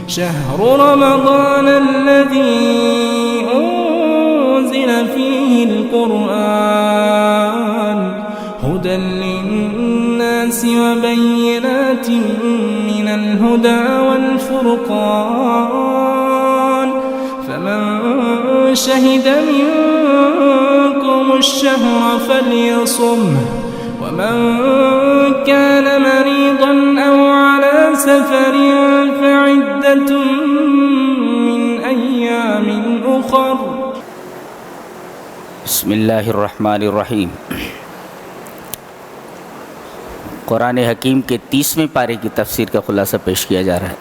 شهر رمضان الذي أنزل فيه القرآن هدى للناس وبينات من الهدى والفرقان فمن شهد منكم الشهر فليصمه ومن كان مريضا أو على سفر فعدة من أيام أخر. بسم اللہ الرحمن الرحیم. قرآن حکیم کے 30ویں پارے کی تفسیر کا خلاصہ پیش کیا جا رہا ہے.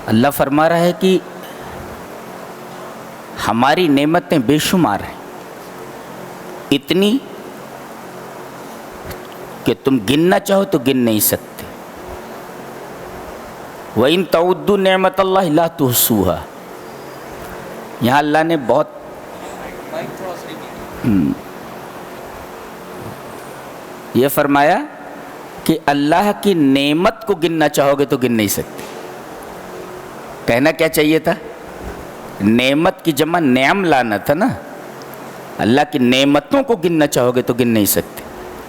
اللہ فرما رہا ہے کہ ہماری نعمتیں بے شمار ہیں، اتنی کہ تم گننا چاہو تو گن نہیں سکتے. وَإِن تَعُدُّوا نِعْمَةَ اللَّهِ لَا تُحْصُوهَا. یہاں اللہ نے بہت یہ فرمایا کہ اللہ کی نعمت کو گننا چاہو گے تو گن نہیں سکتے. کہنا کیا چاہیے تھا؟ نعمت کی جمع نعم لانا تھا نا. اللہ کی نعمتوں کو گننا چاہو گے تو گن نہیں سکتے،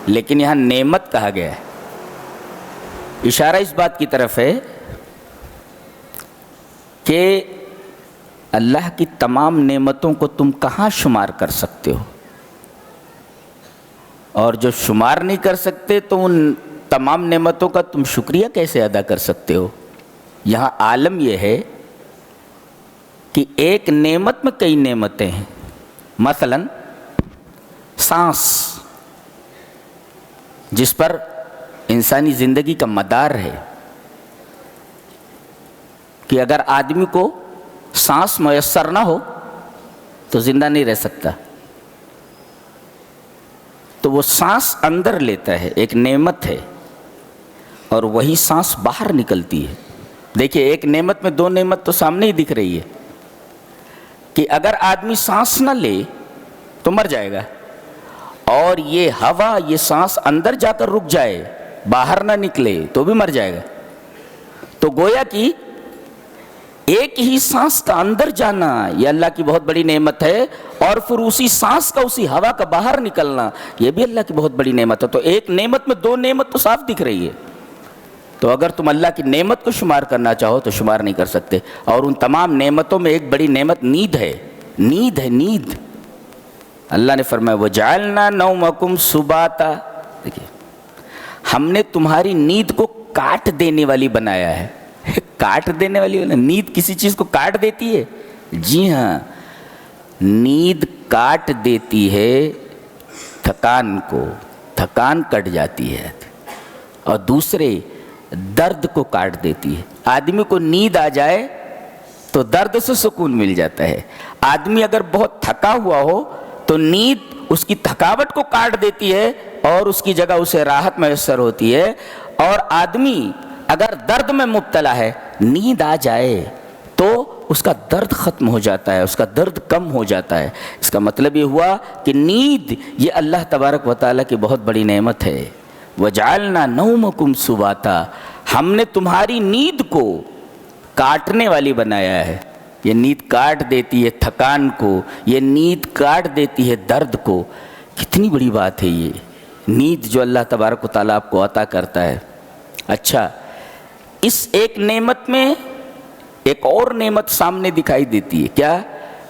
لیکن یہاں نعمت کہا گیا ہے. اشارہ اس بات کی طرف ہے کہ اللہ کی تمام نعمتوں کو تم کہاں شمار کر سکتے ہو، اور جو شمار نہیں کر سکتے تو ان تمام نعمتوں کا تم شکریہ کیسے ادا کر سکتے ہو. یہاں عالم یہ ہے کہ ایک نعمت میں کئی نعمتیں ہیں. مثلا سانس، جس پر انسانی زندگی کا مدار ہے، کہ اگر آدمی کو سانس میسر نہ ہو تو زندہ نہیں رہ سکتا. تو وہ سانس اندر لیتا ہے، ایک نعمت ہے، اور وہی سانس باہر نکلتی ہے. دیکھیے، ایک نعمت میں دو نعمت تو سامنے ہی دکھ رہی ہے کہ اگر آدمی سانس نہ لے تو مر جائے گا، اور یہ ہوا، یہ سانس اندر جا کر رک جائے، باہر نہ نکلے تو بھی مر جائے گا. تو گویا کہ ایک ہی سانس کا اندر جانا یہ اللہ کی بہت بڑی نعمت ہے، اور پھر اسی سانس کا، اسی ہوا کا باہر نکلنا یہ بھی اللہ کی بہت بڑی نعمت ہے. تو ایک نعمت میں دو نعمت تو صاف دکھ رہی ہے. تو اگر تم اللہ کی نعمت کو شمار کرنا چاہو تو شمار نہیں کر سکتے. اور ان تمام نعمتوں میں ایک بڑی نعمت نیند ہے. نیند ہے، نیند. اللہ نے فرمایا وَجَعَلْنَا نَوْمَكُمْ سُبَاتًا. دیکھیے، ہم نے تمہاری نیند کو کاٹ دینے والی بنایا ہے. کاٹ دینے والی نیند کسی چیز کو کاٹ دیتی ہے؟ جی ہاں، نیند کاٹ دیتی ہے تھکان کو، تھکان کٹ جاتی ہے. اور دوسرے درد کو کاٹ دیتی ہے. آدمی کو نیند آ جائے تو درد سے سکون مل جاتا ہے. آدمی اگر بہت تھکا ہوا ہو تو نیند اس کی تھکاوٹ کو کاٹ دیتی ہے اور اس کی جگہ اسے راحت میسر ہوتی ہے. اور آدمی اگر درد میں مبتلا ہے، نیند آ جائے تو اس کا درد ختم ہو جاتا ہے، اس کا درد کم ہو جاتا ہے. اس کا مطلب یہ ہوا کہ نیند یہ اللہ تبارک و تعالیٰ کی بہت بڑی نعمت ہے. وَجَعَلْنَا نَوْمَكُمْ سُبَاتًا. ہم نے تمہاری نیند کو کاٹنے والی بنایا ہے. یہ نیند کاٹ دیتی ہے تھکان کو، یہ نیند کاٹ دیتی ہے درد کو. کتنی بڑی بات ہے یہ نیند جو اللہ تبارک و تعالیٰ آپ کو عطا کرتا ہے. اچھا، اس ایک نعمت میں ایک اور نعمت سامنے دکھائی دیتی ہے. کیا؟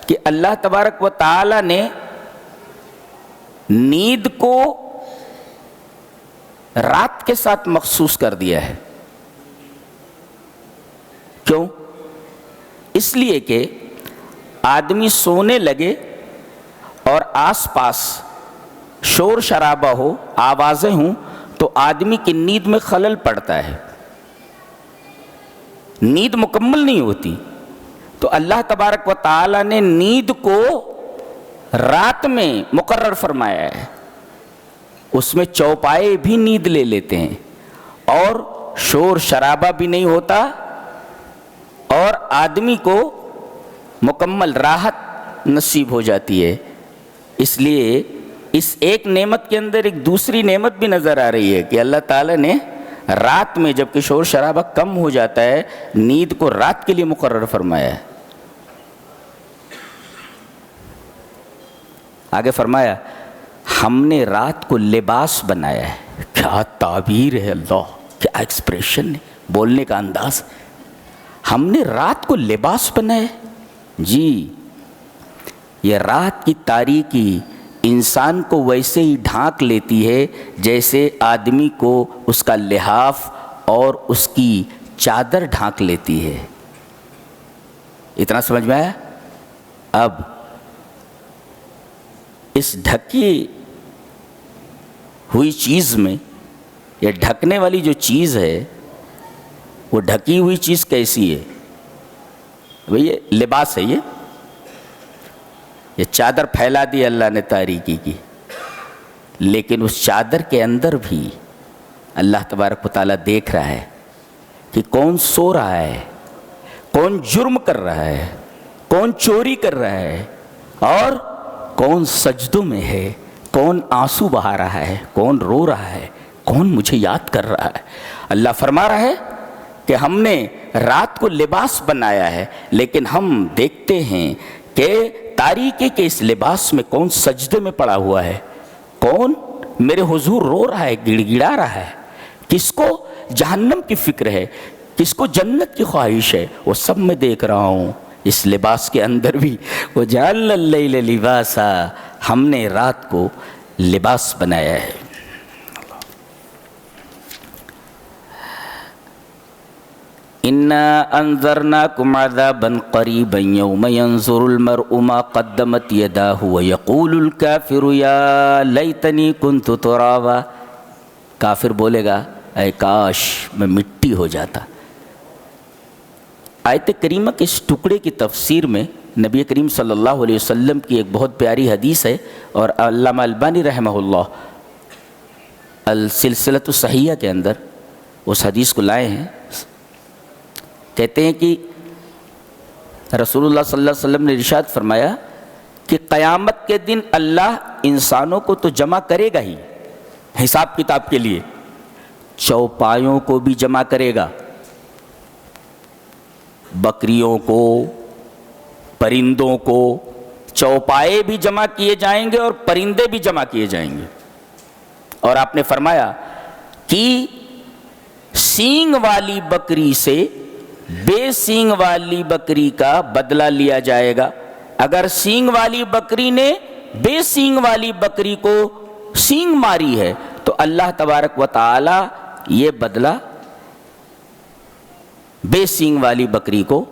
کہ اللہ تبارک و تعالیٰ نے نیند کو رات کے ساتھ مخصوص کر دیا ہے. کیوں؟ اس لیے کہ آدمی سونے لگے اور آس پاس شور شرابہ ہو، آوازیں ہوں، تو آدمی کی نیند میں خلل پڑتا ہے، نیند مکمل نہیں ہوتی. تو اللہ تبارک و تعالیٰ نے نیند کو رات میں مقرر فرمایا ہے. اس میں چوپائے بھی نیند لے لیتے ہیں، اور شور شرابہ بھی نہیں ہوتا، اور آدمی کو مکمل راحت نصیب ہو جاتی ہے. اس لیے اس ایک نعمت کے اندر ایک دوسری نعمت بھی نظر آ رہی ہے کہ اللہ تعالیٰ نے رات میں جب کہ شور شرابہ کم ہو جاتا ہے نیند کو رات کے لیے مقرر فرمایا ہے. آگے فرمایا ہم نے رات کو لباس بنایا ہے. کیا تعبیر ہے اللہ، کیا ایکسپریشن ہے، بولنے کا انداز. ہم نے رات کو لباس بنایا ہے. جی یہ رات کی تاریکی انسان کو ویسے ہی ڈھانک لیتی ہے جیسے آدمی کو اس کا لحاف اور اس کی چادر ڈھانک لیتی ہے. اتنا سمجھ میں آیا؟ اب اس ڈھکی ہوئی چیز میں، یہ ڈھکنے والی جو چیز ہے وہ ڈھکی ہوئی چیز کیسی ہے؟ بھئی یہ لباس ہے. یہ چادر پھیلا دی اللہ نے تاریکی کی، لیکن اس چادر کے اندر بھی اللہ تبارک و تعالیٰ دیکھ رہا ہے کہ کون سو رہا ہے، کون جرم کر رہا ہے، کون چوری کر رہا ہے، اور کون سجدوں میں ہے، کون آنسو بہا رہا ہے، کون رو رہا ہے، کون مجھے یاد کر رہا ہے. اللہ فرما رہا ہے کہ ہم نے رات کو لباس بنایا ہے، لیکن ہم دیکھتے ہیں کہ تاریکی کے اس لباس میں کون سجدے میں پڑا ہوا ہے، کون میرے حضور رو رہا ہے، گڑ گڑا رہا ہے، کس کو جہنم کی فکر ہے، کس کو جنت کی خواہش ہے، وہ سب میں دیکھ رہا ہوں. اس لباس کے اندر بھی وَجَعَلْنَا اللَّيْلَ لِبَاسًا، ہم نے رات کو لباس بنایا ہے. اِنَّا أَنذَرْنَاكُمْ عَذَابًا قَرِيبًا يَوْمَ يَنظُرُ الْمَرْءُ مَا قَدَّمَتْ يَدَاهُ وَيَقُولُ الْكَافِرُ يَا لَيْتَنِي كُنْتُ تُرَابًا. کافر بولے گا اے کاش میں مٹی ہو جاتا. آیت کریمہ کے اس ٹکڑے کی تفسیر میں نبی کریم صلی اللہ علیہ وسلم کی ایک بہت پیاری حدیث ہے، اور علامہ البانی رحمہ اللہ السلسلۃ الصحیحہ کے اندر اس حدیث کو لائے ہیں. کہتے ہیں کہ رسول اللہ صلی اللہ علیہ وسلم نے ارشاد فرمایا کہ قیامت کے دن اللہ انسانوں کو تو جمع کرے گا ہی حساب کتاب کے لیے، چوپایوں کو بھی جمع کرے گا، بکریوں کو، پرندوں کو. چوپائے بھی جمع کیے جائیں گے اور پرندے بھی جمع کیے جائیں گے. اور آپ نے فرمایا کہ سینگ والی بکری سے بے سینگ والی بکری کا بدلہ لیا جائے گا. اگر سینگ والی بکری نے بے سینگ والی بکری کو سینگ ماری ہے تو اللہ تبارک و تعالی یہ بدلہ بے سینگ والی بکری کو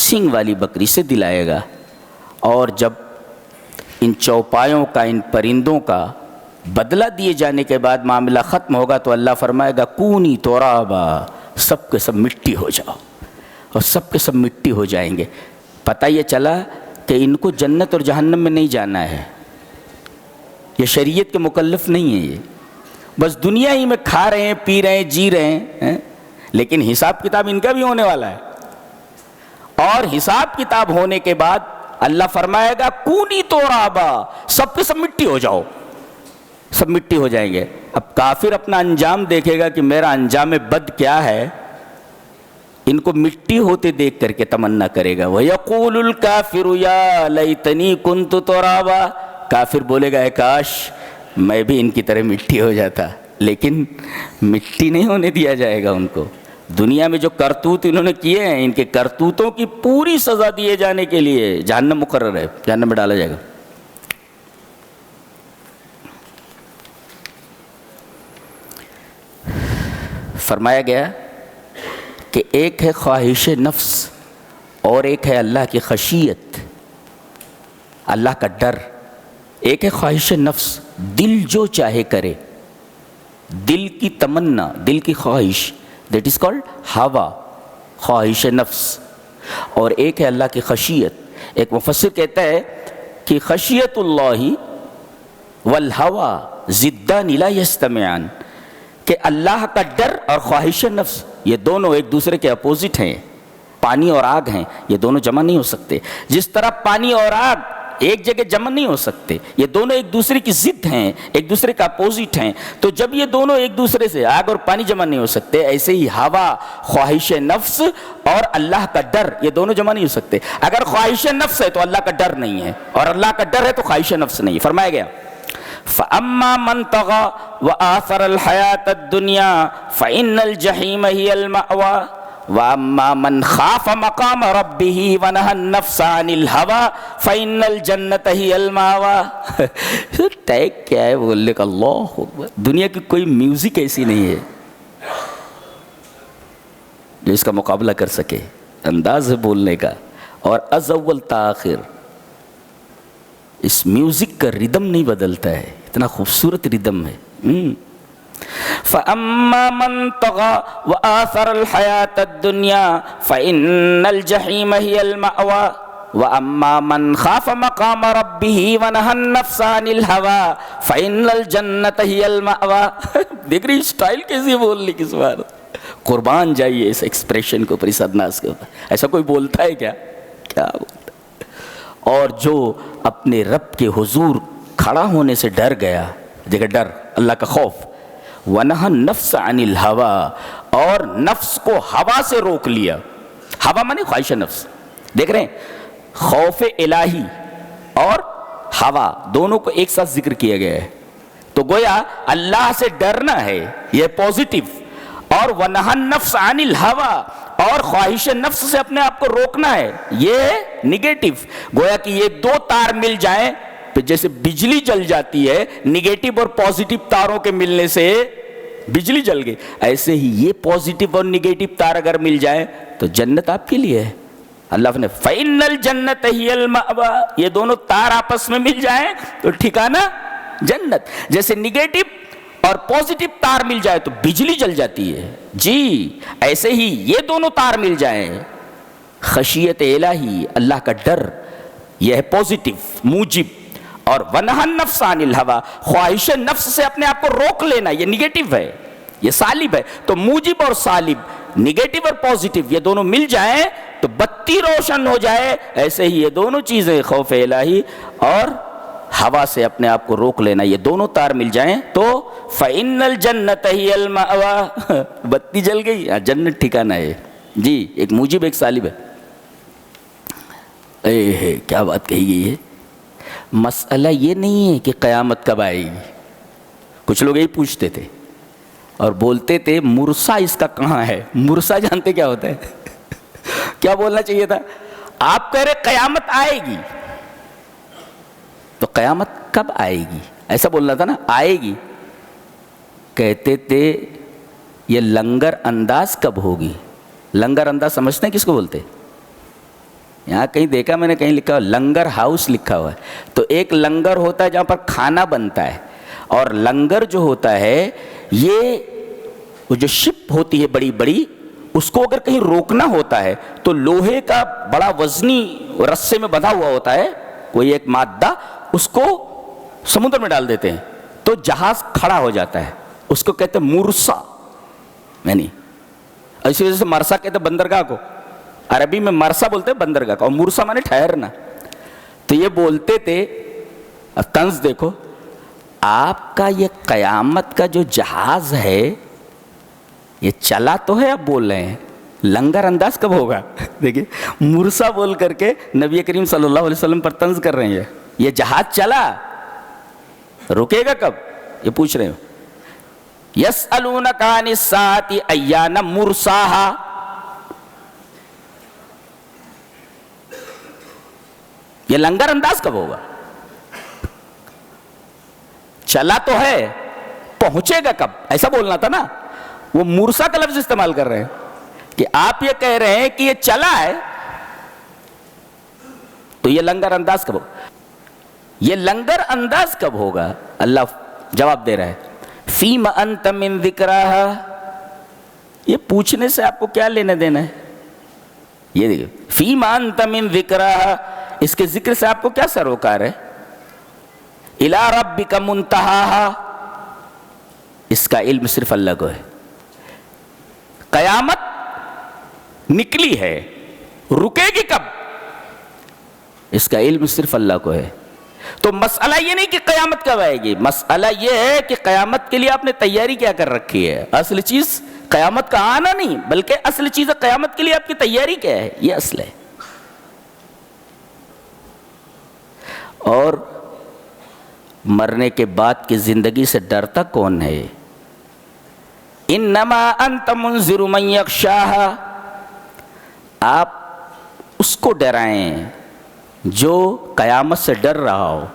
سینگ والی بکری سے دلائے گا. اور جب ان چوپایوں کا، ان پرندوں کا بدلہ دیے جانے کے بعد معاملہ ختم ہوگا تو اللہ فرمائے گا کونی ترابا، سب کے سب مٹی ہو جاؤ، اور سب کے سب مٹی ہو جائیں گے. پتہ یہ چلا کہ ان کو جنت اور جہنم میں نہیں جانا ہے، یہ شریعت کے مکلف نہیں ہیں، یہ بس دنیا ہی میں کھا رہے ہیں، پی رہے ہیں، جی رہے ہیں، لیکن حساب کتاب ان کا بھی ہونے والا ہے. اور حساب کتاب ہونے کے بعد اللہ فرمائے گا کونی ترابا، سب کے سب مٹی ہو جاؤ، سب مٹی ہو جائیں گے. اب کافر اپنا انجام دیکھے گا کہ میرا انجام بد کیا ہے، ان کو مٹی ہوتے دیکھ کر کے تمنا کرے گا. وَيَقُولُ الْكَافِرُ يَا لَيْتَنِي كُنْتُ تُرَابًا، کافر بولے گا اے کاش میں بھی ان کی طرح مٹی ہو جاتا. لیکن مٹی نہیں ہونے دیا جائے گا ان کو. دنیا میں جو کرتوت انہوں نے کیے ہیں، ان کے کرتوتوں کی پوری سزا دیے جانے کے لیے جہنم مقرر ہے، جہنم میں ڈالا جائے گا. فرمایا گیا کہ ایک ہے خواہش نفس اور ایک ہے اللہ کی خشیت، اللہ کا ڈر. ایک ہے خواہش نفس، دل جو چاہے کرے، دل کی تمنا، دل کی خواہش، دیٹ از کالڈ ہوا، خواہش نفس. اور ایک ہے اللہ کی خشیت. ایک مفسر کہتا ہے کہ خشیت اللہ والہوا ضدان لا یجتمعان، کہ اللہ کا ڈر اور خواہش نفس یہ دونوں ایک دوسرے کے اپوزٹ ہیں. پانی اور آگ ہیں، یہ دونوں جمع نہیں ہو سکتے. جس طرح پانی اور آگ ایک جگہ جمع نہیں ہو سکتے، یہ دونوں ایک دوسرے کی ضد ہیں، ایک دوسرے کا اپوزٹ ہیں. تو جب یہ دونوں ایک دوسرے سے، آگ اور پانی جمع نہیں ہو سکتے، ایسے ہی ہوا، خواہش نفس اور اللہ کا ڈر، یہ دونوں جمع نہیں ہو سکتے. اگر خواہش نفس ہے تو اللہ کا ڈر نہیں ہے، اور اللہ کا ڈر ہے تو خواہش نفس نہیں ہے. فرمایا گیا فَأَمَّا مَنْ طَغَى وَآثَرَ الْحَيَاةَ الدُّنْيَا فَإِنَّ الْجَحِيمَ هِيَ الْمَأْوَى وَأَمَّا مَنْ خَافَ مَقَامَ رَبِّهِ وَنَهَى النَّفْسَ عَنِ الْهَوَى فَإِنَّ الْجَنَّةَ هِيَ الْمَأْوَى. ٹیگ کیا ہے بولنے کا؟ اللہ اکبر. دنیا کی کوئی میوزک ایسی نہیں ہے جو اس کا مقابلہ کر سکے. انداز ہے بولنے کا، اور از اول تا آخر اس میوزک کا ردم نہیں بدلتا ہے، اتنا خوبصورت ردم ہے. فَأَمَّا مَنْ طَغَى وَآثَرَ الْحَيَاةَ الدُّنْيَا فَإِنَّ الْجَحِيمَ هِيَ الْمَأْوَى وَأَمَّا مَنْ خَافَ مَقَامَ رَبِّهِ وَنَهَى النَّفْسَ عَنِ الْهَوَى فَإِنَّ الْجَنَّةَ هِيَ الْمَأْوَى. دیکھ رہی اسٹائل کیسی بولنے کی سوال. قربان جائیے اس ایکسپریشن کو، پریس ادناس کے اوپر. ایسا کوئی بولتا ہے کیا بولتا ہے؟ اور جو اپنے رب کے حضور کھڑا ہونے سے ڈر گیا، دیکھا ڈر، اللہ کا خوف. وَنَهَى النَّفْسَ عَنِ الْهَوَى، اور نفس کو ہوا سے روک لیا. ہوا مانے خواہش نفس. دیکھ رہے ہیں خوف الہی اور ہوا دونوں کو ایک ساتھ ذکر کیا گیا ہے. تو گویا اللہ سے ڈرنا ہے، یہ پوزیٹو، اور وَنَهَى النَّفْسَ عَنِ الْهَوَى، اور خواہش نفس سے اپنے آپ کو روکنا ہے، یہ نگیٹو. گویا کہ یہ دو تار مل جائیں تو جیسے بجلی جل جاتی ہے، نگیٹو اور پوزیٹو تاروں کے ملنے سے بجلی جل گئی، ایسے ہی یہ پوزیٹو اور نگیٹو تار اگر مل جائیں تو جنت آپ کے لیے ہے. اللہ نے فَإِنَّ الْجَنَّةَ هِيَ الْمَأْوَى، یہ دونوں تار آپس میں مل جائیں تو ٹھکانہ جنت. جیسے نگیٹو اور پوزیٹو تار مل جائے تو بجلی جل جاتی ہے، جی ایسے ہی یہ دونوں تار مل جائیں، خشیت الہی، اللہ کا ڈر، یہ ہے پوزیٹو موجب، اور وَنَهَى النَّفْسَ عَنِ الْهَوَى، خواہش نفس سے اپنے آپ کو روک لینا، یہ نگیٹو ہے، یہ سالب ہے. تو موجب اور سالب، نگیٹو اور پوزیٹو، یہ دونوں مل جائیں تو بتی روشن ہو جائے. ایسے ہی یہ دونوں چیزیں، خوف الہی اور ہوا سے اپنے آپ کو روک لینا، یہ دونوں تار مل جائیں تو فَإِنَّ الْجَنَّةَ هِيَ الْمَأْوَى، بتی جل گئی، جنت ٹھکانہ ہے. جی ایک موجب ایک سالب ہے. کیا بات کہی گئی ہے. مسئلہ یہ نہیں ہے کہ قیامت کب آئے گی. کچھ لوگ یہی پوچھتے تھے اور بولتے تھے مرسا اس کا کہاں ہے. مرسا جانتے کیا ہوتا ہے؟ کیا بولنا چاہیے تھا؟ آپ کہہ رہے قیامت آئے گی، تو قیامت کب آئے گی ایسا بولنا تھا نا. آئے گی کہتے تھے یہ لنگر انداز کب ہوگی. لنگر انداز سمجھتے ہیں کس کو بولتے؟ یہاں کہیں دیکھا میں نے، کہیں لکھا ہوا لنگر ہاؤس لکھا ہوا ہے. تو ایک لنگر ہوتا ہے جہاں پر کھانا بنتا ہے، اور لنگر جو ہوتا ہے یہ وہ جو شپ ہوتی ہے بڑی بڑی، اس کو اگر کہیں روکنا ہوتا ہے تو لوہے کا بڑا وزنی رسے میں بندھا ہوا ہوتا ہے کوئی ایک مادہ، اس کو سمندر میں ڈال دیتے ہیں تو جہاز کھڑا ہو جاتا ہے. اس کو کہتے ہیں مرسا. یعنی اسی وجہ سے مرسا کہتے ہیں بندرگاہ کو. عربی میں مرسا بولتے ہیں بندرگاہ کا، اور مرسا مانے ٹھہرنا. تو یہ بولتے تھے، اب طنز دیکھو، آپ کا یہ قیامت کا جو جہاز ہے یہ چلا تو ہے، اب بول رہے ہیں لنگر انداز کب ہوگا. دیکھیں مرسا بول کر کے نبی کریم صلی اللہ علیہ وسلم پر طنز کر رہے ہیں. یہ جہاز چلا، رکے گا کب یہ پوچھ رہے ہیں. یسألونک عن الساعۃ ایان مرساہا، یہ لنگر انداز کب ہوگا. چلا تو ہے، پہنچے گا کب ایسا بولنا تھا نا. وہ مرسا کا لفظ استعمال کر رہے ہیں کہ آپ یہ کہہ رہے ہیں کہ یہ چلا ہے تو یہ لنگر انداز کب ہوگا. یہ لنگر انداز کب ہوگا؟ اللہ جواب دے رہا ہے فیم انت من ذکراہا. یہ پوچھنے سے آپ کو کیا لینے دینا ہے. یہ دیکھیں فیم انت من ذکراہا، اس کے ذکر سے آپ کو کیا سروکار ہے. الی ربک منتہاہا، اس کا علم صرف اللہ کو ہے. قیامت نکلی ہے، رکے گی کب؟ اس کا علم صرف اللہ کو ہے. تو مسئلہ یہ نہیں کہ قیامت کب آئے گی، مسئلہ یہ ہے کہ قیامت کے لیے آپ نے تیاری کیا کر رکھی ہے. اصل چیز قیامت کا آنا نہیں، بلکہ اصل چیز ہے قیامت کے لیے آپ کی تیاری کیا ہے، یہ اصل ہے. اور مرنے کے بعد کی زندگی سے ڈرتا کون ہے؟ انما انت منذر من یخشاہا، آپ اس کو ڈرائیں جو قیامت سے ڈر رہا ہو.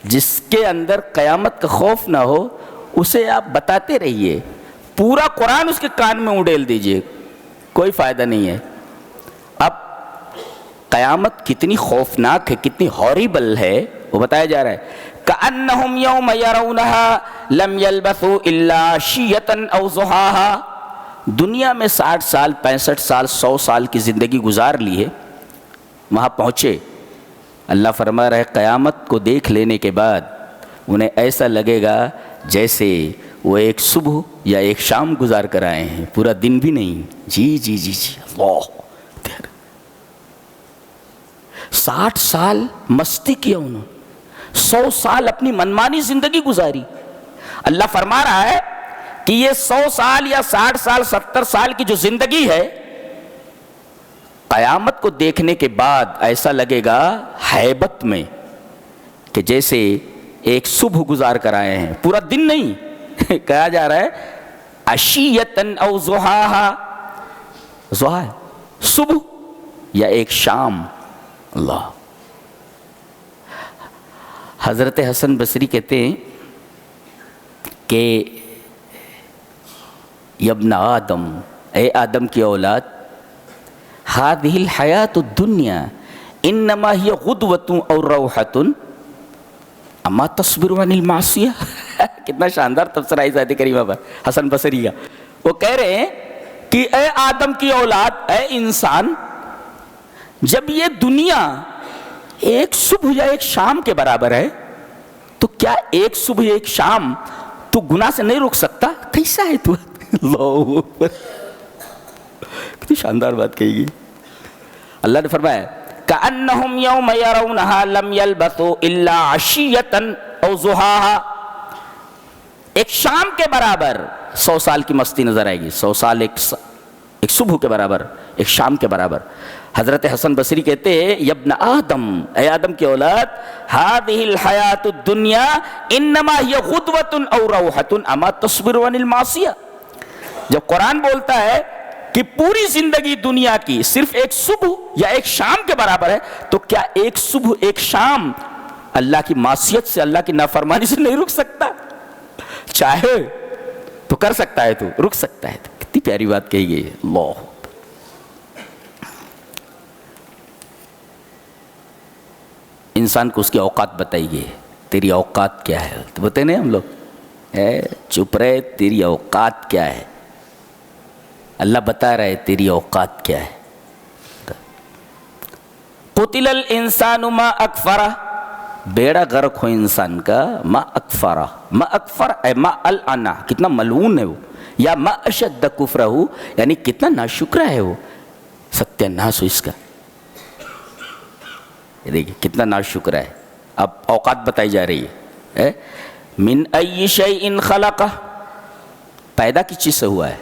جس کے اندر قیامت کا خوف نہ ہو اسے آپ بتاتے رہیے. پورا قرآن اس کے کان میں اڈیل دیجئے، کوئی فائدہ نہیں ہے. اب قیامت کتنی خوفناک ہے، کتنی ہاریبل ہے، وہ بتایا جا رہا ہے. کأنہم یوم یرونہا لم یلبثوا الا عشیۃ او ضحاہا. دنیا میں 60 سال 65 سال 100 سال کی زندگی گزار لی ہے، وہاں پہنچے. اللہ فرما رہا ہے قیامت کو دیکھ لینے کے بعد انہیں ایسا لگے گا جیسے وہ ایک صبح یا ایک شام گزار کر آئے ہیں، پورا دن بھی نہیں. جی جی جی جی اللہ. 60 سال مستی کیا انہوں، 100 سال اپنی منمانی زندگی گزاری. اللہ فرما رہا ہے کہ یہ 100 سال یا 60 سال 70 سال کی جو زندگی ہے، قیامت کو دیکھنے کے بعد ایسا لگے گا ہیبت میں کہ جیسے ایک صبح گزار کر آئے ہیں، پورا دن نہیں. کہا جا رہا ہے عشیۃً او ضحاہا، ضحا صبح یا ایک شام. اللہ. حضرت حسن بصری کہتے ہیں کہ یا ابن آدم، اے آدم کی اولاد، هذه الحیات الدنیا انما ہی غدوۃ اور روحۃ اما تصبر عن المعصیہ. کتنا شاندار تبصرہ ہے ذات کریمہ پر حسن بصری کا. وہ کہہ رہے ہیں کہ اے آدم کی اولاد، اے انسان، جب یہ دنیا ایک صبح یا ایک شام کے برابر ہے تو کیا ایک صبح یا ایک شام تو گناہ سے نہیں رک سکتا؟ کیسا ہے تو؟ اللہ اکبر، کتنی شاندار بات کہی گئی. اللہ نے فرمایا کأنہم یوم یرونہا لم یلبثوا الا عشیۃ او ضحاہا. ایک شام کے برابر 100 سال کی مستی نظر آئے گی. 100 سال ایک صبح کے برابر، ایک شام کے برابر. حضرت حسن بصری کہتے ہیں یا ابن آدم، اے آدم کی اولاد، هذه الحیات الدنیا انما ہی غدوۃ او روحۃ اما تصبر عن المعصیہ. جب قرآن بولتا ہے کہ پوری زندگی دنیا کی صرف ایک صبح یا ایک شام کے برابر ہے، تو کیا ایک صبح ایک شام اللہ کی معصیت سے، اللہ کی نافرمانی سے نہیں رک سکتا؟ چاہے تو کر سکتا ہے، تو رک سکتا ہے. کتنی پیاری بات کہی گئی ہے. اللہ. انسان کو اس کی اوقات بتائی گئی. تیری اوقات کیا ہے؟ تو بتائیں نہیں ہم لوگ، چپ رہے، تیری اوقات کیا ہے؟ اللہ بتا رہا ہے تیری اوقات کیا ہے. قتل الانسان ما اکفرہ، بیڑا غرق ہو انسان کا. ما اکفرہ، ما اکفر اے ما العنا، کتنا ملعون ہے وہ. یا ما اشد کفرہ، یعنی کتنا ناشکرہ ہے وہ. ستیہ ناس ہو اس کا. دیکھیے کتنا ناشکر ہے. اب اوقات بتائی جا رہی ہے. من ای شیء خلقہ، پیدا کس چیز سے ہوا ہے؟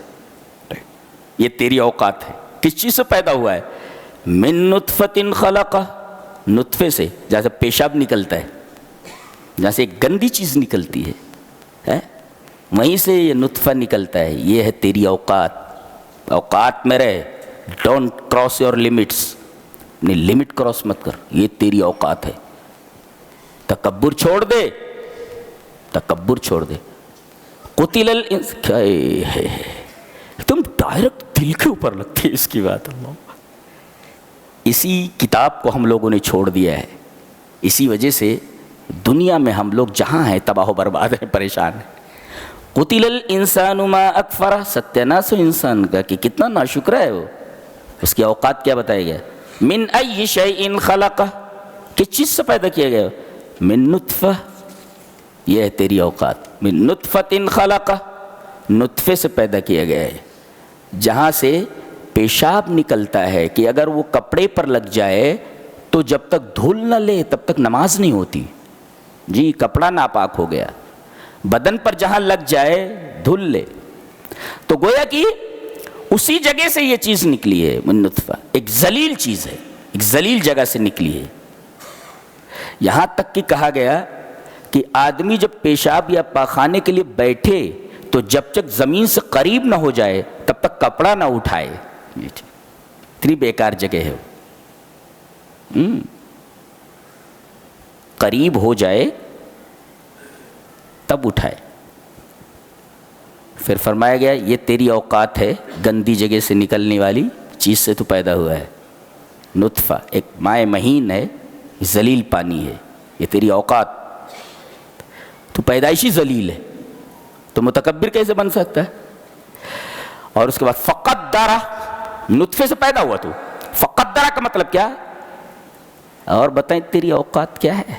یہ تیری اوقات ہے. کس چیز سے پیدا ہوا ہے؟ من نطفۃ خلقہ، نطفے سے، جیسے پیشاب نکلتا ہے، جیسے ایک گندی چیز نکلتی ہے، وہیں سے یہ نطفہ نکلتا ہے. یہ ہے تیری اوقات. اوقات میں رہے، ڈونٹ کراس یور لمٹس، اپنی لمٹ کراس مت کر. یہ تیری اوقات ہے. تکبر چھوڑ دے، تکبر چھوڑ دے. قتل الانسان، تم ڈائریکٹ دل کے اوپر لگتی ہے اس کی بات. اسی کتاب کو ہم لوگوں نے چھوڑ دیا ہے. اسی وجہ سے دنیا میں ہم لوگ جہاں ہیں تباہ و برباد ہیں، پریشان ہیں. قتل الانسان ما اکفرہ، ستیہ ناس ہو انسان کا کہ کتنا ناشکرہ ہے وہ. اس کی اوقات کیا بتایا گیا؟ من ای شیء خلقہ، کس چیز سے پیدا کیا گیا؟ من نطفہ، یہ ہے تیری اوقات. من نطفۃ خلقہ، نطفے سے پیدا کیا گیا ہے، جہاں سے پیشاب نکلتا ہے کہ اگر وہ کپڑے پر لگ جائے تو جب تک دھل نہ لے تب تک نماز نہیں ہوتی. جی کپڑا ناپاک ہو گیا, بدن پر جہاں لگ جائے دھل لے. تو گویا کہ اسی جگہ سے یہ چیز نکلی ہے من نطفہ, ایک ذلیل چیز ہے, ایک ذلیل جگہ سے نکلی ہے. یہاں تک کہ کہا گیا کہ آدمی جب پیشاب یا پاخانے کے لیے بیٹھے تو جب تک زمین سے قریب نہ ہو جائے تب تک کپڑا نہ اٹھائے. اتنی بیکار جگہ ہے. قریب ہو جائے تب اٹھائے. پھر فرمایا گیا یہ تیری اوقات ہے, گندی جگہ سے نکلنے والی چیز سے تو پیدا ہوا ہے. نطفہ ایک مائع مہین ہے, ذلیل پانی ہے, یہ تیری اوقات. تو پیدائشی ذلیل ہے, تو متکبر کیسے بن سکتا ہے؟ اور اس کے بعد فقدرہ, نطفے سے پیدا ہوا تو. فقدرہ کا مطلب کیا؟ اور بتائیں تیری اوقات کیا ہے؟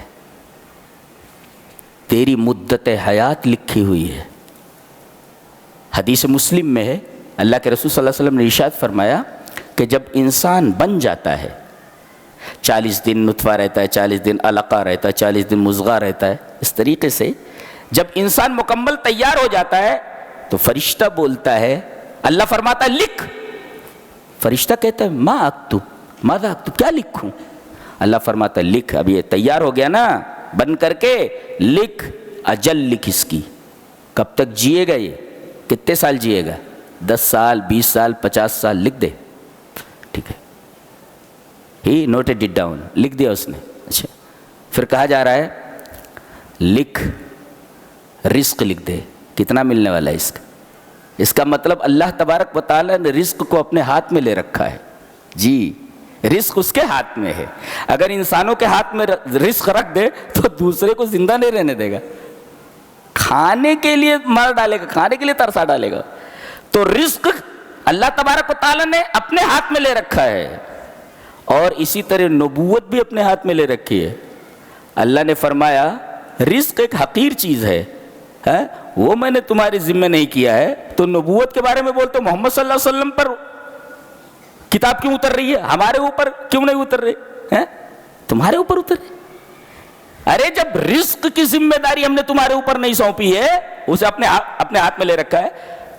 تیری مدت حیات لکھی ہوئی ہے. حدیث مسلم میں ہے, اللہ کے رسول صلی اللہ علیہ وسلم نے ارشاد فرمایا کہ جب انسان بن جاتا ہے, 40 دن نطفہ رہتا ہے, 40 دن علقہ رہتا ہے, 40 دن مضغہ رہتا ہے, اس طریقے سے جب انسان مکمل تیار ہو جاتا ہے تو فرشتہ بولتا ہے, اللہ فرماتا ہے لکھ. فرشتہ کہتا ہے ما اکتب, ماذا اکتب, کیا لکھوں؟ اللہ فرماتا ہے لکھ, اب یہ تیار ہو گیا نا بن کر کے, لکھ. اجل لکھ اس کی, کب تک جیے گا, یہ کتنے سال جیے گا, 10 سال 20 سال 50 سال, لکھ دے. ٹھیک ہے, ہی نوٹڈ اٹ ڈاؤن, لکھ دیا اس نے. اچھا, پھر کہا جا رہا ہے لکھ رزق, لکھ دے کتنا ملنے والا ہے اس کا. اس کا مطلب اللہ تبارک و تعالیٰ نے رزق کو اپنے ہاتھ میں لے رکھا ہے. جی رزق اس کے ہاتھ میں ہے. اگر انسانوں کے ہاتھ میں رزق رکھ دے تو دوسرے کو زندہ نہیں رہنے دے گا, کھانے کے لیے مار ڈالے گا, کھانے کے لیے ترسا ڈالے گا. تو رزق اللہ تبارک و تعالیٰ نے اپنے ہاتھ میں لے رکھا ہے. اور اسی طرح نبوت بھی اپنے ہاتھ میں لے رکھی ہے. اللہ نے فرمایا رزق ایک حقیر چیز ہے, وہ میں نے تمہارے ذمہ نہیں کیا ہے. تو نبوت کے بارے میں بولتے محمد صلی اللہ علیہ وسلم پر کتاب کیوں اتر رہی ہے, ہمارے اوپر کیوں نہیں اتر رہی, تمہارے اوپر اتر رہی. ارے جب رزق کی ذمہ داری ہم نے تمہارے اوپر نہیں سونپی ہے, اسے اپنے ہاتھ میں لے رکھا ہے,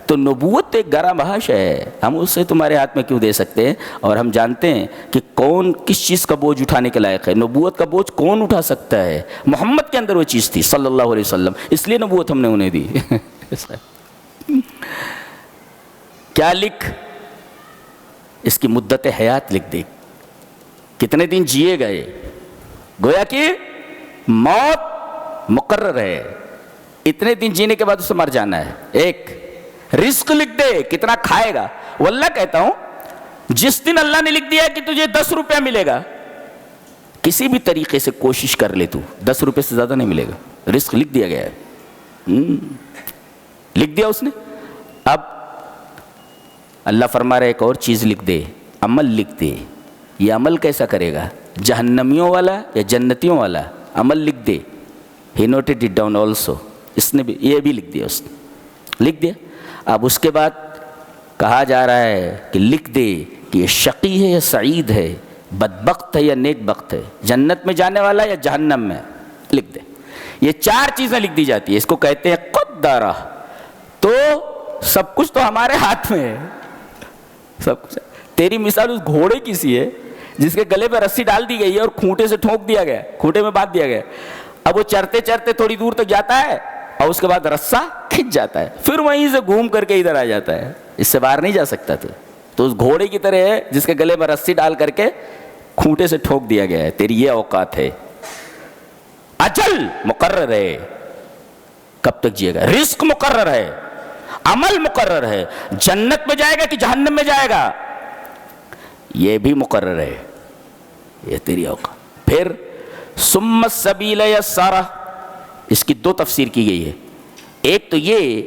تو نبوت ایک گرا بحث ہے, ہم اسے تمہارے ہاتھ میں کیوں دے سکتے ہیں؟ اور ہم جانتے ہیں کہ کون کس چیز کا بوجھ اٹھانے کے لائق ہے. نبوت کا بوجھ کون اٹھا سکتا ہے؟ محمد کے اندر وہ چیز تھی صلی اللہ علیہ وسلم, اس لیے نبوت ہم نے انہیں دی. کیا لکھ؟ اس کی مدت حیات لکھ دے, کتنے دن جیے گا. یہ گویا کہ موت مقرر ہے, اتنے دن جینے کے بعد اسے مر جانا ہے. ایک رزق لکھ دے کتنا کھائے گا. واللہ کہتا ہوں جس دن اللہ نے لکھ دیا کہ تجھے 10 روپیہ ملے گا, کسی بھی طریقے سے کوشش کر لے تو 10 روپے سے زیادہ نہیں ملے گا. رزق لکھ دیا گیا ہے, لکھ دیا اس نے. اب اللہ فرما رہا ہے ایک اور چیز لکھ دے, عمل لکھ دے. یہ عمل کیسا کرے گا, جہنمیوں والا یا جنتیوں والا عمل لکھ دے. ہی نوٹڈ اٹ ڈاؤن آلسو, اس نے بھی یہ بھی لکھ دیا, اس نے لکھ دیا. اب اس کے بعد کہا جا رہا ہے کہ لکھ دے کہ یہ شقی ہے یا سعید ہے, بدبخت ہے یا نیک بخت ہے, جنت میں جانے والا یا جہنم میں, لکھ دے. یہ 4 چیزیں لکھ دی جاتی ہے, اس کو کہتے ہیں قدرہ. تو سب کچھ تو ہمارے ہاتھ میں ہے, سب کچھ. تیری مثال اس گھوڑے کی سی ہے جس کے گلے پہ رسی ڈال دی گئی ہے اور کھوٹے سے ٹھونک دیا گیا, کھوٹے میں باندھ دیا گیا. اب وہ چرتے چرتے تھوڑی دور تک جاتا ہے اور اس کے بعد رسہ کھنچ جاتا ہے, پھر وہیں سے گھوم کر کے ادھر آ جاتا ہے, اس سے باہر نہیں جا سکتا. تو اس گھوڑے کی طرح ہے جس کے گلے میں رسی ڈال کر کے کھوٹے سے ٹھوک دیا گیا ہے. تیری یہ اوقات ہے. اجل مقرر ہے, کب تک جیے گا. رزق مقرر ہے, عمل مقرر ہے, جنت میں جائے گا کہ جہنم میں جائے گا یہ بھی مقرر ہے. یہ تیری اوقات. پھر ثم السبیل یسرہ, اس کی 2 تفسیر کی گئی ہے. ایک تو یہ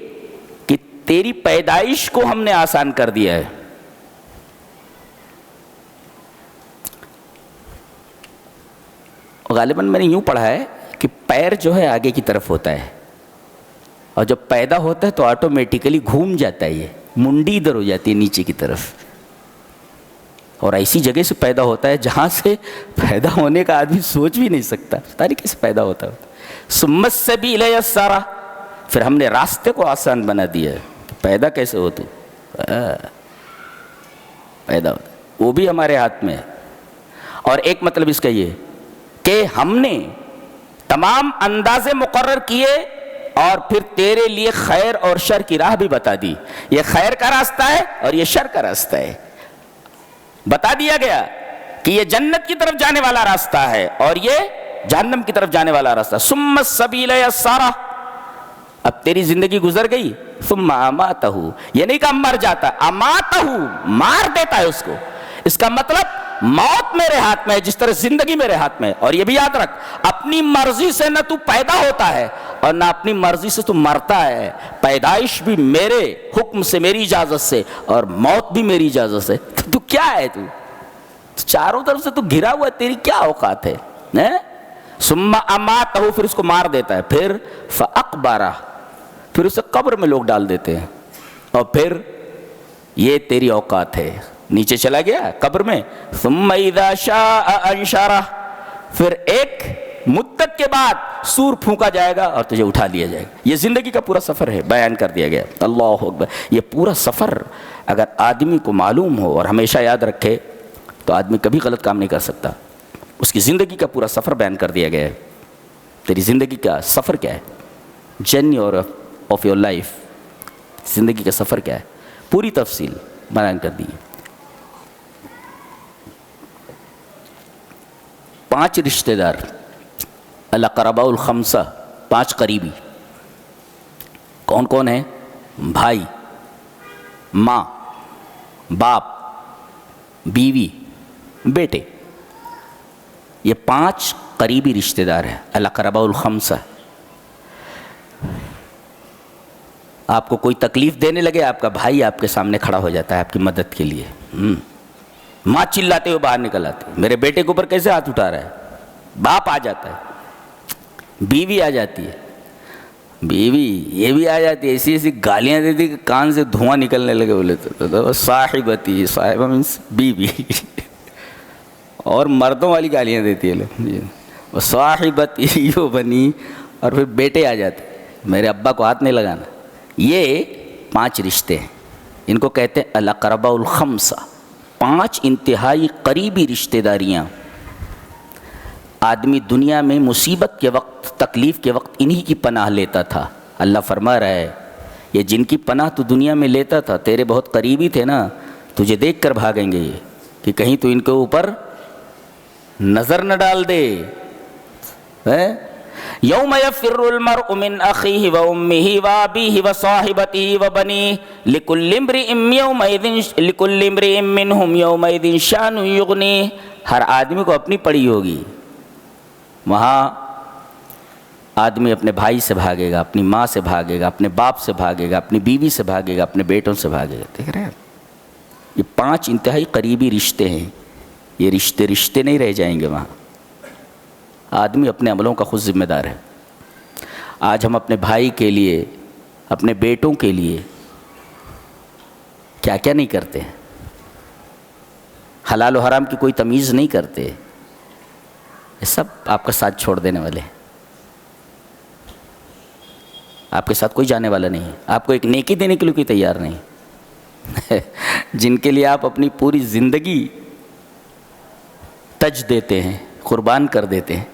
کہ تیری پیدائش کو ہم نے آسان کر دیا ہے. غالباً میں نے یوں پڑھا ہے کہ پیر جو ہے آگے کی طرف ہوتا ہے, اور جب پیدا ہوتا ہے تو آٹومیٹیکلی گھوم جاتا ہے, یہ منڈی ادھر ہو جاتی ہے نیچے کی طرف. اور ایسی جگہ سے پیدا ہوتا ہے جہاں سے پیدا ہونے کا آدمی سوچ بھی نہیں سکتا، طریقے سے پیدا ہوتا ہے. ثم السبیل یسرا، پھر ہم نے راستے کو آسان بنا دیا ہے. پیدا کیسے ہو تو پیدا ہوتا وہ بھی ہمارے ہاتھ میں ہے. اور ایک مطلب اس کا یہ کہ ہم نے تمام اندازے مقرر کیے اور پھر تیرے لیے خیر اور شر کی راہ بھی بتا دی. یہ خیر کا راستہ ہے اور یہ شر کا راستہ ہے. بتا دیا گیا کہ یہ جنت کی طرف جانے والا راستہ ہے اور یہ جہنم کی طرف جانے والا راستہ. ثم السبیل یسرا، اب تیری زندگی گزر گئی. ثم اماتہ، یہ نہیں کہ مر جاتا، اماتہ مار دیتا ہے اس کو. اس کا مطلب موت میرے ہاتھ میں ہے جس طرح زندگی میرے ہاتھ میں ہے. اور یہ بھی یاد رکھ، اپنی مرضی سے نہ تو پیدا ہوتا ہے اور نہ اپنی مرضی سے تو مرتا ہے. پیدائش بھی میرے حکم سے، میری اجازت سے، اور موت بھی میری اجازت سے. تو کیا ہے تو چاروں طرف سے تو گھرا ہوا ہے، تیری کیا اوقات ہے؟ ثم اماتہ، پھر اس کو مار دیتا ہے. پھر فاقبرہ، پھر اسے قبر میں لوگ ڈال دیتے ہیں. اور پھر یہ تیری اوقات ہے، نیچے چلا گیا قبر میں. ثم اذا شاء انشرہ، پھر ایک مدت کے بعد سور پھونکا جائے گا اور تجھے اٹھا لیا جائے گا. یہ زندگی کا پورا سفر ہے، بیان کر دیا گیا. اللہ اکبر. یہ پورا سفر اگر آدمی کو معلوم ہو اور ہمیشہ یاد رکھے تو آدمی کبھی غلط کام نہیں کر سکتا. اس کی زندگی کا پورا سفر بیان کر دیا گیا ہے. تیری زندگی کا سفر کیا ہے؟ جرنی آف یور لائف، زندگی کا سفر کیا ہے، پوری تفصیل بیان کر دی. 5 رشتہ دار، الاقرباء الخمسہ، 5 قریبی. کون کون ہیں؟ بھائی، ماں، باپ، بیوی، بیٹے. یہ 5 قریبی رشتہ دار ہیں، الاقرباء الخمسہ. آپ کو کوئی تکلیف دینے لگے، آپ کا بھائی آپ کے سامنے کھڑا ہو جاتا ہے آپ کی مدد کے لیے. ماں چلاتے ہوئے باہر نکل آتی ہے، میرے بیٹے کے اوپر کیسے ہاتھ اٹھا رہا ہے. باپ آ جاتا ہے، بیوی آ جاتی ہے. بیوی یہ بھی آ جاتی ہے، ایسی ایسی گالیاں دیتی کہ کان سے دھواں نکلنے لگے. بولے تو صاحبتی، صاحبہ مینس بیوی. اور مردوں والی گالیاں دیتی ہے وہ صاحبتی یو بنی. اور پھر بیٹے آ جاتے، میرے ابا کو ہاتھ نہیں لگانا. یہ 5 رشتے ہیں، ان کو کہتے ہیں الاقرباء الخمسہ. 5 انتہائی قریبی رشتہ داریاں. آدمی دنیا میں مصیبت کے وقت، تکلیف کے وقت انہی کی پناہ لیتا تھا. اللہ فرما رہا ہے یہ جن کی پناہ تو دنیا میں لیتا تھا، تیرے بہت قریبی تھے نا، تجھے دیکھ کر بھاگیں گے کہ کہیں تو ان کے اوپر نظر نہ ڈال دے. یوم یفر المرء من اخیہ وامہ وابیہ وصاحبتہ وبنیہ لکل امرئ منہم یومئذ شأن یغنیہ. ہر آدمی کو اپنی پڑی ہوگی. وہاں آدمی اپنے بھائی سے بھاگے گا، اپنی ماں سے بھاگے گا، اپنے باپ سے بھاگے گا، اپنی بیوی سے بھاگے گا، اپنے بیٹوں سے بھاگے گا. دیکھ رہے ہیں، یہ 5 انتہائی قریبی رشتے ہیں. یہ رشتے نہیں رہ جائیں گے وہاں. آدمی اپنے عملوں کا خود ذمہ دار ہے. آج ہم اپنے بھائی کے لیے، اپنے بیٹوں کے لیے کیا کیا نہیں کرتے ہیں. حلال و حرام کی کوئی تمیز نہیں کرتے. یہ سب آپ کا ساتھ چھوڑ دینے والے ہیں. آپ کے ساتھ کوئی جانے والا نہیں ہے. آپ کو ایک نیکی دینے کے لیے کوئی تیار نہیں. جن کے لیے آپ اپنی پوری زندگی تج دیتے ہیں، قربان کر دیتے ہیں.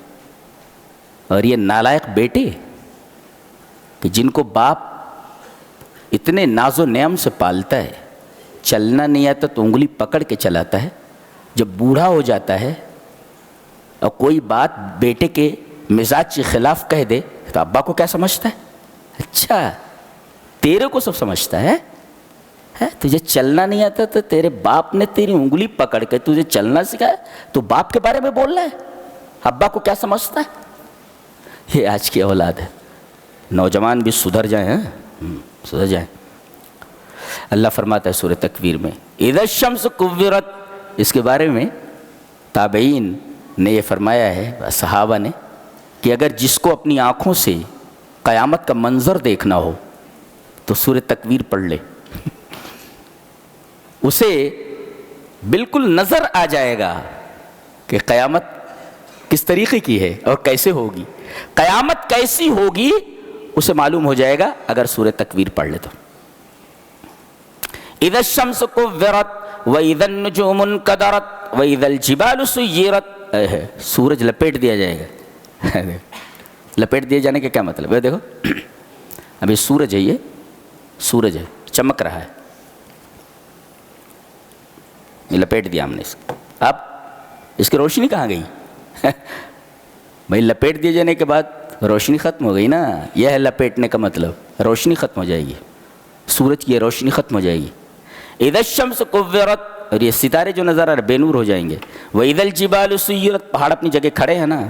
اور یہ نالائق بیٹے کہ جن کو باپ اتنے ناز و نعم سے پالتا ہے، چلنا نہیں آتا تو انگلی پکڑ کے چلاتا ہے. جب بوڑھا ہو جاتا ہے اور کوئی بات بیٹے کے مزاج کے خلاف کہہ دے تو ابا کو کیا سمجھتا ہے؟ اچھا تیرے کو سب سمجھتا ہے. تجھے چلنا نہیں آتا تو تیرے باپ نے تیری انگلی پکڑ کے تجھے چلنا سکھایا، تو باپ کے بارے میں بول رہا ہے، ابا کو کیا سمجھتا ہے؟ یہ آج کی اولاد ہے. نوجوان بھی سدھر جائیں، سدھر جائیں. اللہ فرماتا ہے سورہ تکویر میں اذا الشمس کورت. اس کے بارے میں تابعین نے یہ فرمایا ہے، صحابہ نے، کہ اگر جس کو اپنی آنکھوں سے قیامت کا منظر دیکھنا ہو تو سورہ تکویر پڑھ لے. اسے بالکل نظر آ جائے گا کہ قیامت کس طریقے کی ہے اور کیسے ہوگی. قیامت کیسی ہوگی اسے معلوم ہو جائے گا اگر سورہ تکویر پڑھ لے تو. اذا الشمس كورت واذا النجوم انكدرت واذا الجبال سيرت. سورج لپیٹ دیا جائے گا. لپیٹ دیے جانے کا کیا مطلب ہے؟ دیکھو ابھی سورج ہے، یہ سورج ہے، چمک رہا ہے، یہ لپیٹ دیا ہم نے اس کو. اب اس کی روشنی کہاں گئی؟ بھائی لپیٹ دیے جانے کے بعد روشنی ختم ہو گئی نا. یہ ہے لپیٹنے کا مطلب، روشنی ختم ہو جائے گی، سورج کی روشنی ختم ہو جائے گی. اذا الشمس كورت، اور یہ ستارے جو نظر آ رہے بے نور ہو جائیں گے. واذا الجبال سيرت، پہاڑ اپنی جگہ کھڑے ہیں نا،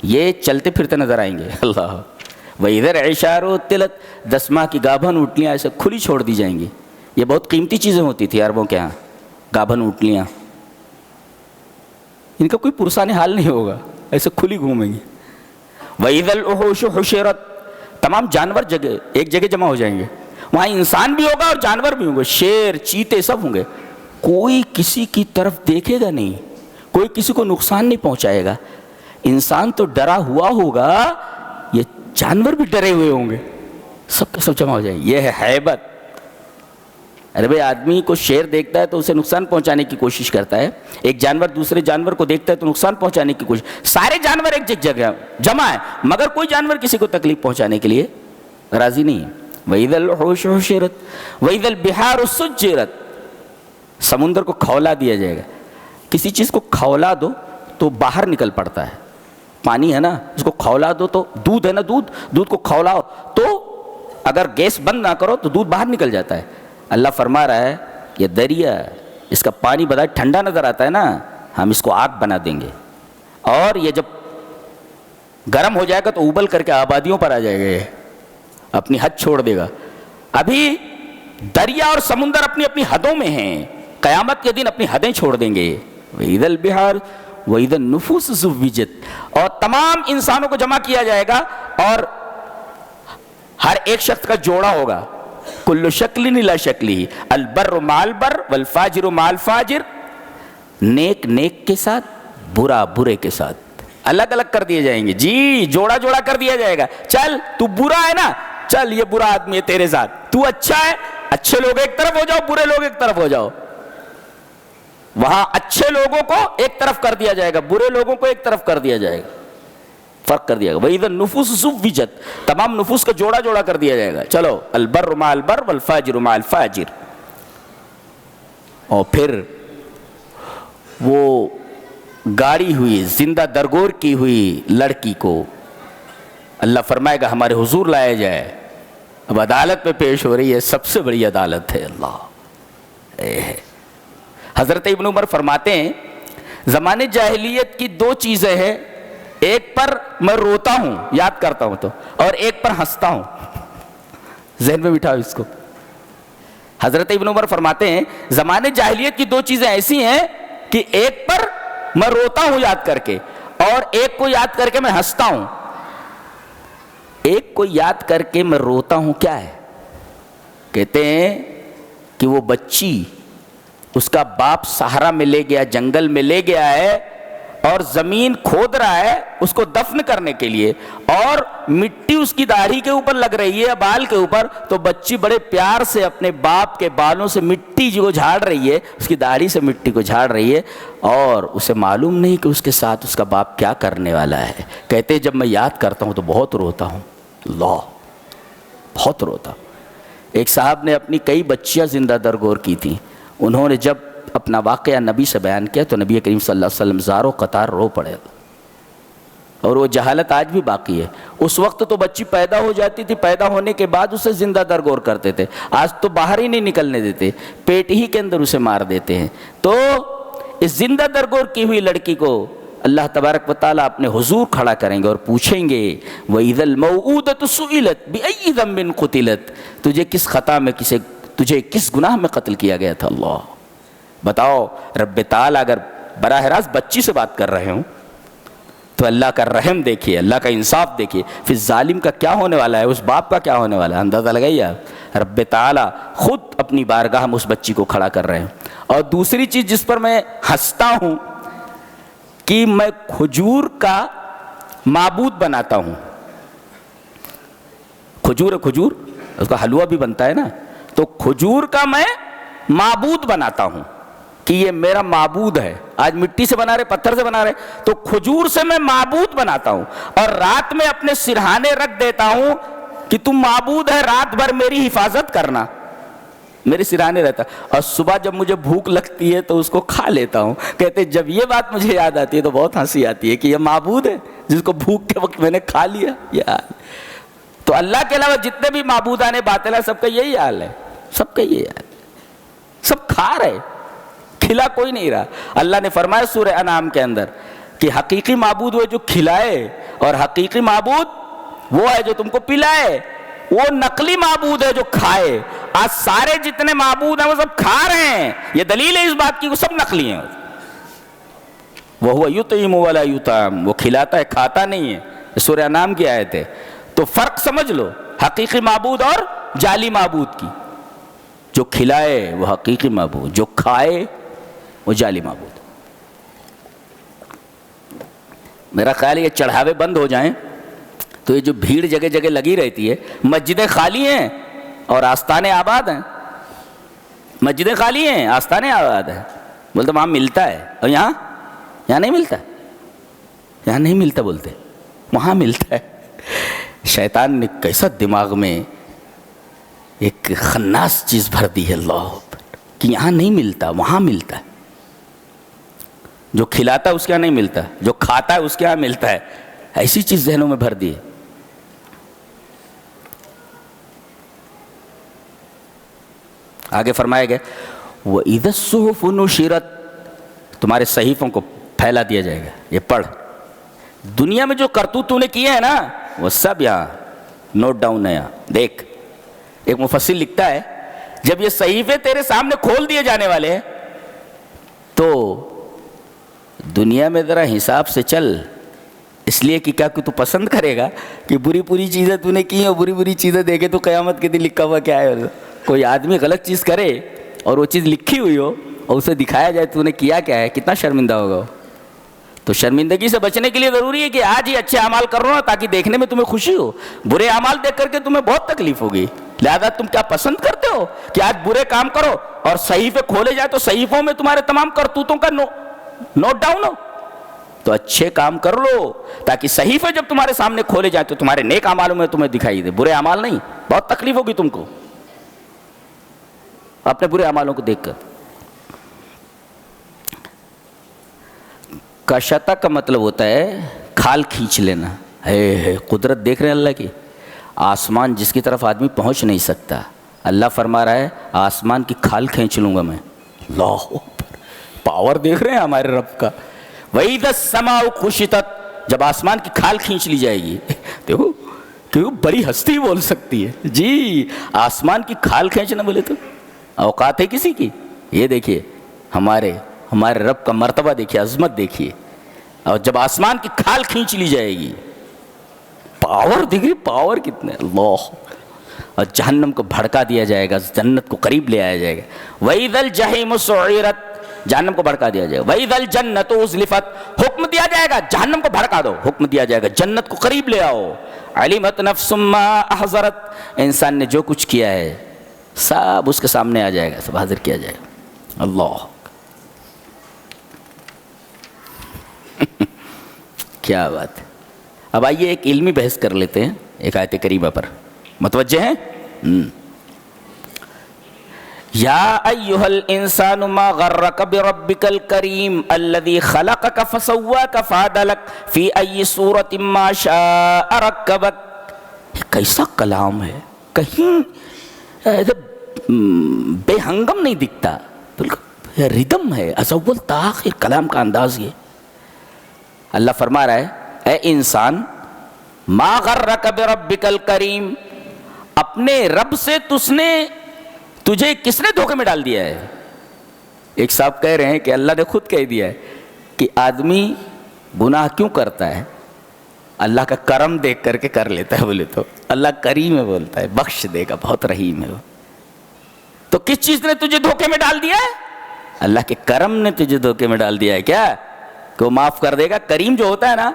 یہ چلتے پھرتے نظر آئیں گے. اللہ. واذا العشار عطلت، 10 ماہ کی گابھن اونٹلیاں ایسے کھلی چھوڑ دی جائیں گی. یہ بہت قیمتی چیزیں ہوتی تھی عربوں کے ہاں، گابھن اونٹلیاں. ان کا کوئی پرسان حال نہیں ہوگا، ایسے کھلی گھومیں گی. وَإِذَا الْوُحُوشُ حُشِرَتْ، تمام جانور ایک جگہ جمع ہو جائیں گے. وہاں انسان بھی ہوگا اور جانور بھی ہوں گے، شیر چیتے سب ہوں گے. کوئی کسی کی طرف دیکھے گا نہیں، کوئی کسی کو نقصان نہیں پہنچائے گا. انسان تو ڈرا ہوا ہوگا، یہ جانور بھی ڈرے ہوئے ہوں گے، سب کے سب جمع ہو جائیں گے. یہ ہے ہیبت. ارے بھائی آدمی کو شیر دیکھتا ہے تو اسے نقصان پہنچانے کی کوشش کرتا ہے، ایک جانور دوسرے جانور کو دیکھتا ہے تو نقصان پہنچانے کی کوشش. سارے جانور ایک جگہ جمع ہے مگر کوئی جانور کسی کو تکلیف پہنچانے کے لیے راضی نہیں ہے. وَإِذَا الْوُحُوشُ حُشِرَتْ وَإِذَا الْبِحَارُ سُجِّرَتْ، سمندر کو کھولا دیا جائے گا. کسی چیز کو کھولا دو تو باہر نکل پڑتا ہے. پانی ہے نا، اس کو کھولا دو تو دودھ ہے نا، دودھ کو کھولاؤ تو اگر گیس بند نہ کرو تو دودھ باہر نکل جاتا ہے. اللہ فرما رہا ہے یہ دریا، اس کا پانی بظاہر ٹھنڈا نظر آتا ہے نا، ہم اس کو آگ بنا دیں گے اور یہ جب گرم ہو جائے گا تو ابل کر کے آبادیوں پر آ جائے گا، یہ اپنی حد چھوڑ دے گا. ابھی دریا اور سمندر اپنی اپنی حدوں میں ہیں، قیامت کے دن اپنی حدیں چھوڑ دیں گے. وَإِذَا الْبِحَارُ وَإِذَا النُّفُوسُ زُوِّجَتْ، اور تمام انسانوں کو جمع کیا جائے گا اور ہر ایک شخص کا جوڑا ہوگا. کل شکل لا شکلی، البر مع البر والفاجر مع الفاجر، نیک نیک کے ساتھ، برا برے کے ساتھ الگ الگ کر دیے جائیں گے. جی جوڑا جوڑا کر دیا جائے گا. چل تو برا ہے نا، چل یہ برا آدمی ہے تیرے ساتھ، تو اچھا ہے، اچھے لوگ ایک طرف ہو جاؤ، برے لوگ ایک طرف ہو جاؤ. وہاں اچھے لوگوں کو ایک طرف کر دیا جائے گا، برے لوگوں کو ایک طرف کر دیا جائے گا، فرق کر دیا گا. وَإِذَا النُّفُوسُ زُوِّجَتْ، تمام نفوس کا جوڑا جوڑا کر دیا جائے گا. چلو البر مع البر والفاجر مع الفاجر. اور پھر وہ گاڑی ہوئی زندہ درگور کی ہوئی لڑکی کو اللہ فرمائے گا ہمارے حضور لایا جائے. اب عدالت میں پیش ہو رہی ہے، سب سے بڑی عدالت ہے اللہ. حضرت ابن عمر فرماتے ہیں زمانے جاہلیت کی 2 چیزیں ہیں، ایک پر میں روتا ہوں یاد کرتا ہوں تو، اور ایک پر ہنستا ہوں. ذہن میں بٹھاؤ اس کو. حضرت ابن عمر فرماتے ہیں زمانے جاہلیت کی 2 چیزیں ایسی ہیں کہ ایک پر میں روتا ہوں یاد کر کے، اور ایک کو یاد کر کے میں ہنستا ہوں. ایک کو یاد کر کے میں روتا ہوں کیا ہے؟ کہتے ہیں کہ وہ بچی اس کا باپ صحرا میں لے گیا، جنگل میں لے گیا ہے اور زمین کھود رہا ہے اس کو دفن کرنے کے لیے، اور مٹی اس کی داڑھی کے اوپر لگ رہی ہے، بال کے اوپر. تو بچی بڑے پیار سے اپنے باپ کے بالوں سے مٹی جو جھاڑ رہی ہے، اس کی داڑھی سے مٹی کو جھاڑ رہی ہے، اور اسے معلوم نہیں کہ اس کے ساتھ اس کا باپ کیا کرنے والا ہے. کہتے جب میں یاد کرتا ہوں تو بہت روتا ہوں. اللہ، بہت روتا. ایک صاحب نے اپنی کئی بچیاں زندہ درگور کی تھیں. انہوں نے جب اپنا واقعہ نبی سے بیان کیا تو نبی کریم صلی اللہ علیہ وسلم زاروں قطار رو پڑے. اور وہ جہالت آج بھی باقی ہے. اس وقت تو بچی پیدا ہو جاتی تھی، پیدا ہونے کے بعد اسے زندہ درگور کرتے تھے. آج تو باہر ہی نہیں نکلنے دیتے، پیٹ ہی کے اندر اسے مار دیتے ہیں. تو اس زندہ درگور کی ہوئی لڑکی کو اللہ تبارک و تعالیٰ اپنے حضور کھڑا کریں گے اور پوچھیں گے وَإِذَا الْمَوْءُودَةُ سُئِلَتْ بِأَيِّ ذَنبٍ قُتِلَتْ، تجھے کس خطا میں تجھے کس گناہ میں قتل کیا گیا تھا. اللہ بتاؤ. رب تعالیٰ اگر براہ راست بچی سے بات کر رہے ہوں تو اللہ کا رحم دیکھیے، اللہ کا انصاف دیکھیے. پھر ظالم کا کیا ہونے والا ہے، اس باپ کا کیا ہونے والا ہے، اندازہ لگائیے آپ. رب تعالیٰ خود اپنی بارگاہ میں اس بچی کو کھڑا کر رہے ہیں. اور دوسری چیز جس پر میں ہنستا ہوں کہ میں کھجور کا معبود بناتا ہوں. کھجور اس کا حلوہ بھی بنتا ہے نا, تو کھجور کا میں معبود بناتا ہوں کہ یہ میرا معبود ہے. آج مٹی سے بنا رہے, پتھر سے بنا رہے, تو کھجور سے میں معبود بناتا ہوں. اور رات میں اپنے سرہانے رکھ دیتا ہوں کہ تم معبود ہے, رات بھر میری حفاظت کرنا. میرے سرہانے رہتا. اور صبح جب مجھے بھوک لگتی ہے تو اس کو کھا لیتا ہوں. کہتے جب یہ بات مجھے یاد آتی ہے تو بہت ہنسی آتی ہے کہ یہ معبود ہے جس کو بھوک کے وقت میں نے کھا لیا. یار تو اللہ کے علاوہ جتنے بھی معبودان باطل ہیں سب کا یہی حال ہے, سب کا یہی حال ہے. سب کھا رہے, کھلا کوئی نہیں رہا. اللہ نے فرمایا سورہ انعام کے اندر کہ حقیقی معبود وہ جو کھلائے, اور حقیقی معبود وہ ہے جو تم کو پلائے. وہ نقلی معبود ہے جو کھائے. آج سارے جتنے معبود ہیں وہ سب کھا رہے ہیں. یہ دلیل ہے اس بات کی وہ سب نقلی ہیں. وَهُوَ يُطْعِمُ وَلَا يُطْعَمُ, وہ کھلاتا ہے کھاتا نہیں ہے. سورہ انعام کی آیت ہے. تو فرق سمجھ لو حقیقی معبود اور جعلی معبود کی. جو کھلائے وہ حقیقی معبود, جو کھائے وہ جعلی معبود. میرا خیال ہے یہ چڑھاوے بند ہو جائیں تو یہ جو بھیڑ جگہ جگہ لگی رہتی ہے, مسجدیں خالی ہیں اور آستانے آباد ہیں. مسجدیں خالی ہیں, آستانے آباد ہیں. بولتے وہاں ملتا ہے, اور یہاں نہیں ملتا. یہاں نہیں ملتا بولتے, وہاں ملتا ہے. شیطان نے کیسا دماغ میں ایک خناس چیز بھر دی ہے اللہ کہ یہاں نہیں ملتا وہاں ملتا ہے. جو کھلاتا ہے اس کے یہاں نہیں ملتا, جو کھاتا ہے اس کے یہاں ملتا ہے. ایسی چیز ذہنوں میں بھر دی ہے. آگے فرمایا گیا وَإِذَا الصُّحُفُ نُشِرَتْ, تمہارے صحیفوں کو پھیلا دیا جائے گا. یہ پڑھ, دنیا میں جو کرتوت تو نے کیے ہیں نا وہ سب یہاں نوٹ ڈاؤن ہے. یہاں دیکھ, ایک مفسر لکھتا ہے جب یہ صحیفے تیرے سامنے کھول دیے جانے والے ہیں تو دنیا میں ذرا حساب سے چل. اس لیے کہ کیا کہ تو پسند کرے گا کہ بری چیزیں تو نے کی ہیں, اور بری چیزیں دیکھے تو قیامت کے دن لکھا ہوا کیا ہے. کوئی آدمی غلط چیز کرے اور وہ چیز لکھی ہوئی ہو اور اسے دکھایا جائے تو نے کیا کیا ہے, کتنا شرمندہ ہوگا. تو شرمندگی سے بچنے کے لیے ضروری ہے کہ آج ہی اچھے اعمال کر رہا ہوں تاکہ دیکھنے میں تمہیں خوشی ہو. برے اعمال دیکھ کر کے تمہیں بہت تکلیف ہوگی. لہذا تم کیا پسند کرتے ہو کہ آج برے کام کرو اور صحیفے کھولے جائے تو صحیفوں میں تمہارے تمام کرتوتوں کا نوٹ ڈاؤن ہو. تو اچھے کام کر لو تاکہ صحیفے جب تمہارے سامنے کھولے جائیں تو تمہارے نیک اعمالوں میں تمہیں دکھائی دے, برے اعمال نہیں. بہت تکلیف ہوگی تم کو اپنے برے اعمالوں کو دیکھ کر. کشتا کا مطلب ہوتا ہے کھال کھینچ لینا. ہے قدرت دیکھ رہے ہیں اللہ کی. آسمان جس کی طرف آدمی پہنچ نہیں سکتا, اللہ فرما رہا ہے آسمان کی کھال کھینچ لوں گا میں. اللہ پاور دیکھ رہے ہیں ہمارے رب کا. وَإِذَا السَّمَاءُ كُشِطَتْ, جب آسمان کی کھال کھینچ لی جائے گی. دیکھو کہ بڑی ہستی بول سکتی ہے جی, آسمان کی کھال کھینچنا بولے تو اوقات ہے کسی کی. یہ دیکھیے ہمارے رب کا مرتبہ دیکھیے, عظمت دیکھیے. اور جب آسمان کی کھال کھینچ لی جائے گی, پاور دیکھیے پاور کتنے اللہ. اور جہنم کو بھڑکا دیا جائے گا, جنت کو قریب لے آیا جائے گا. وَإِذَا الْجَحِيمُ سُعِّرَتْ, جہنم کو بھڑکا دیا جائے گا. وَإِذَا الْجَنَّةُ أُزْلِفَتْ, حکم دیا جائے گا جہنم کو بھڑکا دو, حکم دیا جائے گا جنت کو قریب لے آؤ. عَلِمَتْ نَفْسٌ مَّا أَحْضَرَتْ, انسان نے جو کچھ کیا ہے سب اس کے سامنے آ جائے گا, سب حاضر کیا جائے گا. اللہ کیا بات ہے. اب آئیے ایک علمی بحث کر لیتے ہیں ایک آیت کریمہ پر. متوجہ ہیں؟ یا ایھا الانسان ما غرک بربک الکریم الذی خلقک فسواک فعدلک فی ای صورت ما شاء رکبک. کیسا کلام ہے, کہیں بے ہنگم نہیں دکھتا, بلکہ ردم ہے, از اول تاخر کلام کا انداز. یہ اللہ فرما رہا ہے اے انسان ما غرک بربک الکریم, اپنے رب سے تجھے کس نے دھوکے میں ڈال دیا ہے. ایک صاحب کہہ رہے ہیں کہ اللہ نے خود کہہ دیا ہے کہ آدمی گناہ کیوں کرتا ہے, اللہ کا کرم دیکھ کر کے کر لیتا ہے. بولے تو اللہ کریم ہے, بولتا ہے بخش دے گا, بہت رحیم ہے وہ. تو کس چیز نے تجھے دھوکے میں ڈال دیا ہے؟ اللہ کے کرم نے تجھے دھوکے میں ڈال دیا ہے کیا کہ وہ معاف کر دے گا؟ کریم جو ہوتا ہے نا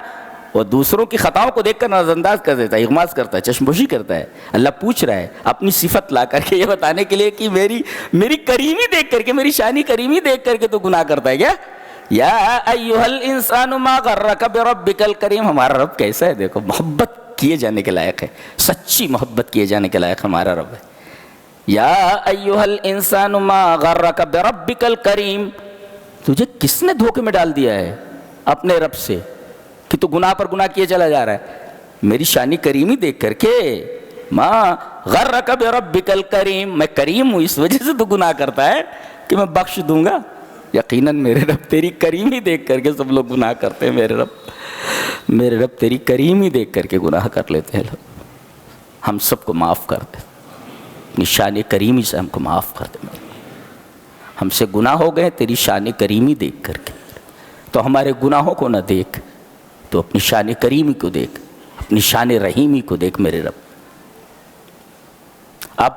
وہ دوسروں کی خطاؤں کو دیکھ کر نظر انداز کر دیتا ہے، اغماض کرتا ہے، چشم پوشی کرتا ہے۔ اللہ پوچھ رہا ہے اپنی صفت لا کر کے یہ بتانے کے لیے کہ میری کریمی دیکھ کر کے، میری شانی کریمی دیکھ کر کے تو گناہ کرتا ہے کیا؟ یا ایھا الانسان ما غرک بربک الکریم، ہمارا رب کیسا ہے دیکھو، محبت کیے جانے کے لائق ہے، سچی محبت کیے جانے کے لائق ہمارا رب ہے۔ یا ایھا الانسان ما غرک بربک الکریم، تجھے کس نے دھوکے میں ڈال دیا ہے اپنے رب سے کہ تو گناہ پر گناہ کیے چلا جا رہا ہے؟ میری شانی کریمی دیکھ کر کے، ما غرک بربک الکریم، میں کریم ہوں اس وجہ سے تو گناہ کرتا ہے کہ میں بخش دوں گا۔ یقیناً میرے رب تیری کریمی دیکھ کر کے سب لوگ گناہ کرتے ہیں، میرے رب تیری کریمی دیکھ کر کے گناہ کر لیتے ہیں لوگ۔ ہم سب کو معاف کر دے، اپنی شان کریمی سے ہم کو معاف کر دے۔ ہم سے گناہ ہو گئے تیری شان کریمی دیکھ کر کے، تو ہمارے گناہوں کو نہ دیکھ، تو اپنی شان کریمی کو دیکھ، اپنی شان رحیمی کو دیکھ میرے رب۔ اب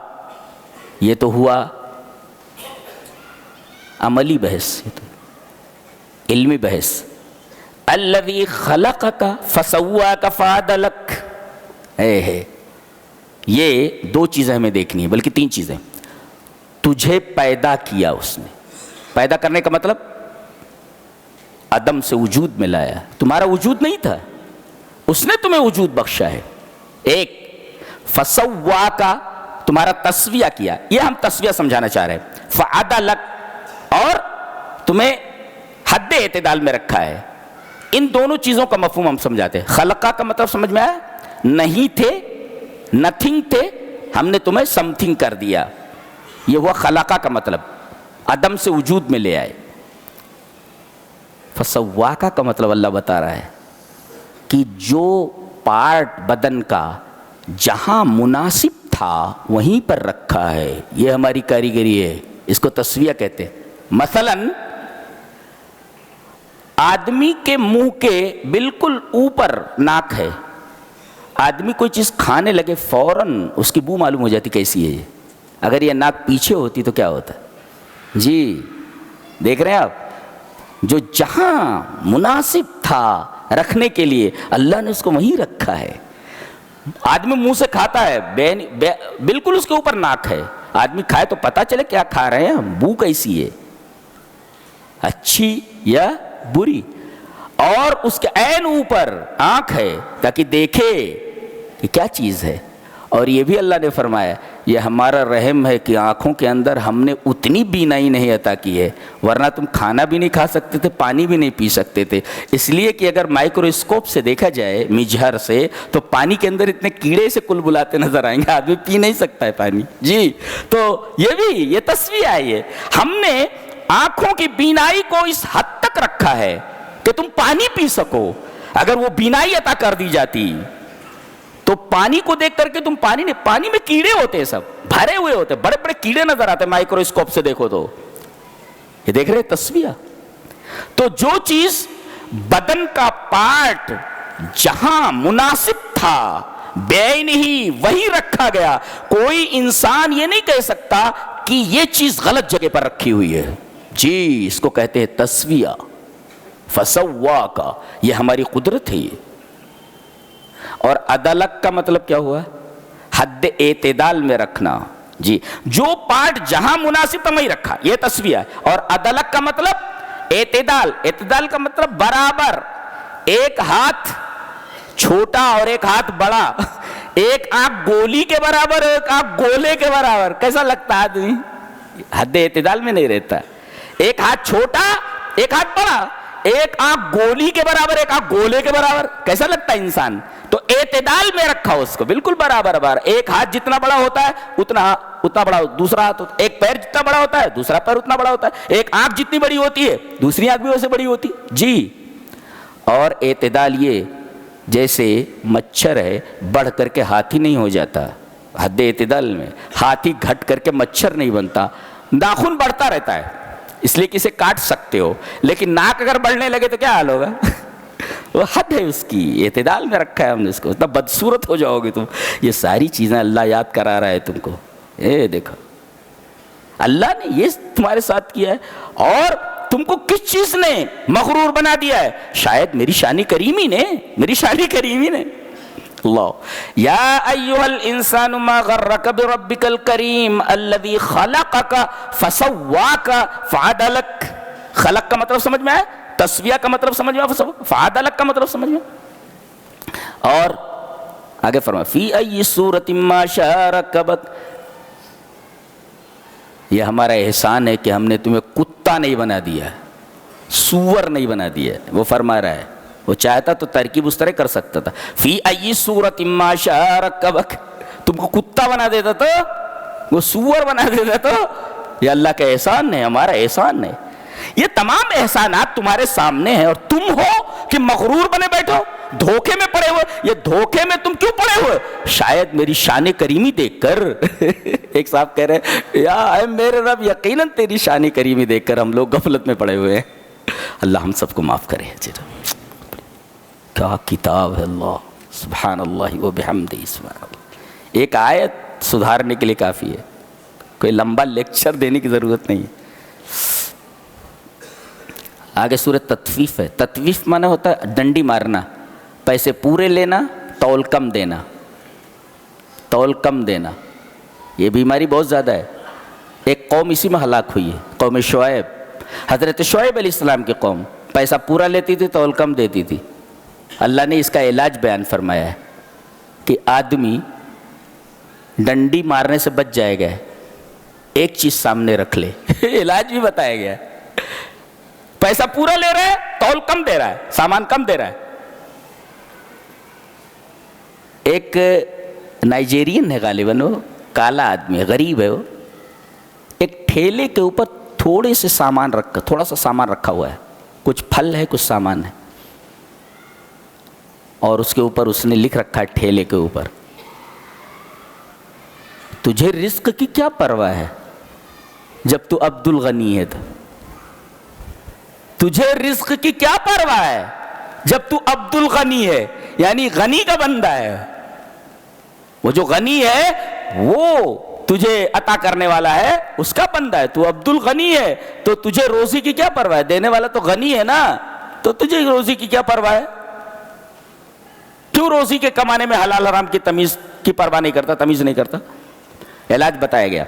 یہ تو ہوا عملی بحث، یہ تو علمی بحث۔ الذی خلقک فسواک فعدلک، یہ دو چیزیں ہمیں دیکھنی ہیں، بلکہ تین چیزیں۔ تجھے پیدا کیا اس نے، پیدا کرنے کا مطلب عدم سے وجود میں لایا، تمہارا وجود نہیں تھا، اس نے تمہیں وجود بخشا ہے۔ ایک فسواک، تمہارا تسویہ کیا، یہ ہم تسویہ سمجھانا چاہ رہے ہیں۔ فعدلک، اور تمہیں حد اعتدال میں رکھا ہے۔ ان دونوں چیزوں کا مفہوم ہم سمجھاتے ہیں۔ خلقہ کا مطلب سمجھ میں آیا؟ نہیں تھے، نتھنگ تھے، ہم نے تمہیں سم تھنگ کر دیا، یہ ہوا خلقہ کا مطلب، عدم سے وجود میں لے آئے۔ فسواکہ کا مطلب اللہ بتا رہا ہے کہ جو پارٹ بدن کا جہاں مناسب تھا وہیں پر رکھا ہے، یہ ہماری کاریگری ہے، اس کو تسویہ کہتے ہیں۔ مثلا آدمی کے منہ کے بالکل اوپر ناک ہے، آدمی کوئی چیز کھانے لگے فوراً اس کی بو معلوم ہو جاتی کیسی ہے یہ۔ اگر یہ ناک پیچھے ہوتی تو کیا ہوتا؟ جی دیکھ رہے ہیں آپ، جو جہاں مناسب تھا رکھنے کے لیے اللہ نے اس کو وہیں رکھا ہے۔ آدمی منہ سے کھاتا ہے، بالکل اس کے اوپر ناک ہے، آدمی کھائے تو پتہ چلے کیا کھا رہے ہیں، بو کیسی ہے، اچھی یا بری، اور اس کے عین اوپر آنکھ ہے تاکہ دیکھے کہ کیا چیز ہے۔ اور یہ بھی اللہ نے فرمایا یہ ہمارا رحم ہے کہ آنکھوں کے اندر ہم نے اتنی بینائی نہیں عطا کی ہے، ورنہ تم کھانا بھی نہیں کھا سکتے تھے، پانی بھی نہیں پی سکتے تھے، اس لیے کہ اگر مائکروسکوپ سے دیکھا جائے مجہر سے تو پانی کے اندر اتنے کیڑے سے کل بلاتے نظر آئیں گے، آدمی پی نہیں سکتا ہے پانی۔ جی تو یہ تصویر آئی ہے، ہم نے آنکھوں کی بینائی کو اس حد تک رکھا ہے کہ تم پانی پی سکو۔ اگر وہ بینائی عطا کر دی جاتی تو پانی کو دیکھ کر کے تم پانی میں کیڑے ہوتے ہیں، سب بھرے ہوئے ہوتے، بڑے بڑے کیڑے نظر آتے مائکروسکوپ سے دیکھو تو۔ یہ دیکھ رہے تصویر؟ تو جو چیز بدن کا پارٹ جہاں مناسب تھا بے نہیں وہی رکھا گیا، کوئی انسان یہ نہیں کہہ سکتا کہ یہ چیز غلط جگہ پر رکھی ہوئی ہے۔ جی اس کو کہتے ہیں تسویہ، فسواک، یہ ہماری قدرت ہے۔ یہ اور عدلک کا مطلب کیا ہوا؟ حد اعتدال میں رکھنا۔ جی جو پارٹ جہاں مناسب تھا وہیں رکھا، یہ تسویہ ہے۔ اور عدلک کا مطلب اعتدال، اعتدال کا مطلب برابر، ایک ہاتھ چھوٹا اور ایک ہاتھ بڑا، ایک آنکھ گولی کے برابر ایک آنکھ گولے کے برابر، کیسا لگتا ہے آدمی؟ حد اعتدال میں نہیں رہتا۔ ایک ہاتھ چھوٹا ایک ہاتھ بڑا، ایک آنکھ گولی کے برابر ایک آنکھ گولے کے برابر، کیسا لگتا ہے انسان؟ تو اعتدال میں رکھا اس کو، بالکل برابر برابر، ایک ہاتھ جتنا بڑا ہوتا ہے اتنا بڑا دوسرا ہاتھ ہوتا ہے، ایک پیر جتنا بڑا ہوتا ہے دوسرا پیر اتنا بڑا ہوتا ہے، ایک آنکھ جتنی بڑی ہوتی ہے دوسری آنکھ بھی ویسے بڑی ہوتی ہے۔ جی اور اعتدال یہ جیسے مچھر ہے بڑھ کر کے ہاتھی نہیں ہو جاتا، حد اعتدال میں ہاتھی گھٹ کر کے مچھر نہیں بنتا، ناخن بڑھتا رہتا ہے اس لیے کہ اسے کاٹ سکتے ہو، لیکن ناک اگر بڑھنے لگے تو کیا حال ہوگا؟ وہ حد ہے اس کی، اعتدال میں رکھا ہے ہم نے اس کو، اتنا بدصورت ہو جاؤ گے تم۔ یہ ساری چیزیں اللہ یاد کرا رہا ہے تم کو۔ دیکھو اللہ نے یہ تمہارے ساتھ کیا ہے، اور تم کو کس چیز نے مغرور بنا دیا ہے؟ شاید میری شان کریمی نے، میری شان کریمی نے۔ اللہ یا ایھا الانسان ما غرک بربک الکریم الذی خلقک فسواک فعدلک۔ خلق کا مطلب سمجھ میں آیا؟ تسویہ کا مطلب سمجھ میں آیا؟ فعدلک کا مطلب سمجھ میں آیا؟ اور آگے فرمایا فی ای صورت ما شاء رکبک۔ یہ ہمارا احسان ہے کہ ہم نے تمہیں کتا نہیں بنا دیا، سور نہیں بنا دیا۔ وہ فرما رہا ہے وہ چاہتا تو ترکیب اس طرح کر سکتا تھا، فی ای صورت ما شاء رکبک، تم کو کتا بنا دیتا تو، وہ سور بنا دیتا تو۔ یہ اللہ کا احسان ہے، ہمارا احسان ہے۔ یہ تمام احسانات تمہارے سامنے ہیں اور تم ہو کہ مغرور بنے بیٹھو، دھوکے میں پڑے ہوئے۔ یہ دھوکے میں تم کیوں پڑے ہوئے؟ شاید میری شان کریمی دیکھ کر۔ ایک صاحب کہہ رہے یا اے میرے رب، یقیناً تیری شان کریمی دیکھ کر ہم لوگ غفلت میں پڑے ہوئے ہیں۔ اللہ ہم سب کو معاف کرے۔ کیا کتاب ہے اللہ، سبحان اللہ و بحمدہ، سبحان اللہ۔ ایک آیت سدھارنے کے لیے کافی ہے، کوئی لمبا لیکچر دینے کی ضرورت نہیں ہے۔ آگے سورۃ تطفیف ہے۔ تطفیف معنی ہوتا ہے ڈنڈی مارنا، پیسے پورے لینا، تول کم دینا، تول کم دینا۔ یہ بیماری بہت زیادہ ہے۔ ایک قوم اسی میں ہلاک ہوئی ہے، قوم شعیب۔ حضرت شعیب علیہ السلام کی قوم پیسہ پورا لیتی تھی، تول کم دیتی تھی۔ اللہ نے اس کا علاج بیان فرمایا ہے کہ آدمی ڈنڈی مارنے سے بچ جائے گا، ایک چیز سامنے رکھ لے۔ علاج بھی بتایا گیا ہے۔ پیسہ پورا لے رہا ہے، تول کم دے رہا ہے، سامان کم دے رہا ہے۔ ایک نائجیرین ہے غالباً، وہ کالا آدمی ہے، غریب ہے۔ وہ ایک ٹھیلے کے اوپر تھوڑے سے سامان رکھا، تھوڑا سا سامان رکھا ہوا ہے، کچھ پھل ہے، کچھ سامان ہے، اور اس کے اوپر اس نے لکھ رکھا ہے ٹھیلے کے اوپر، تجھے رزق کی کیا پرواہ ہے جب تو عبد الغنی ہے؟ تجھے رزق کی کیا پرواہ ہے جب تو عبد الغنی ہے، یعنی غنی کا بندہ ہے۔ وہ جو غنی ہے وہ تجھے عطا کرنے والا ہے، اس کا بندہ ہے۔ تو عبد الغنی ہے تو تجھے روزی کی کیا پرواہ ہے؟ دینے والا تو غنی ہے نا، تو تجھے روزی کی کیا پرواہ ہے؟ کیوں روزی کے کمانے میں حلال حرام کی تمیز کی پرواہ نہیں کرتا، تمیز نہیں کرتا؟ علاج بتایا گیا،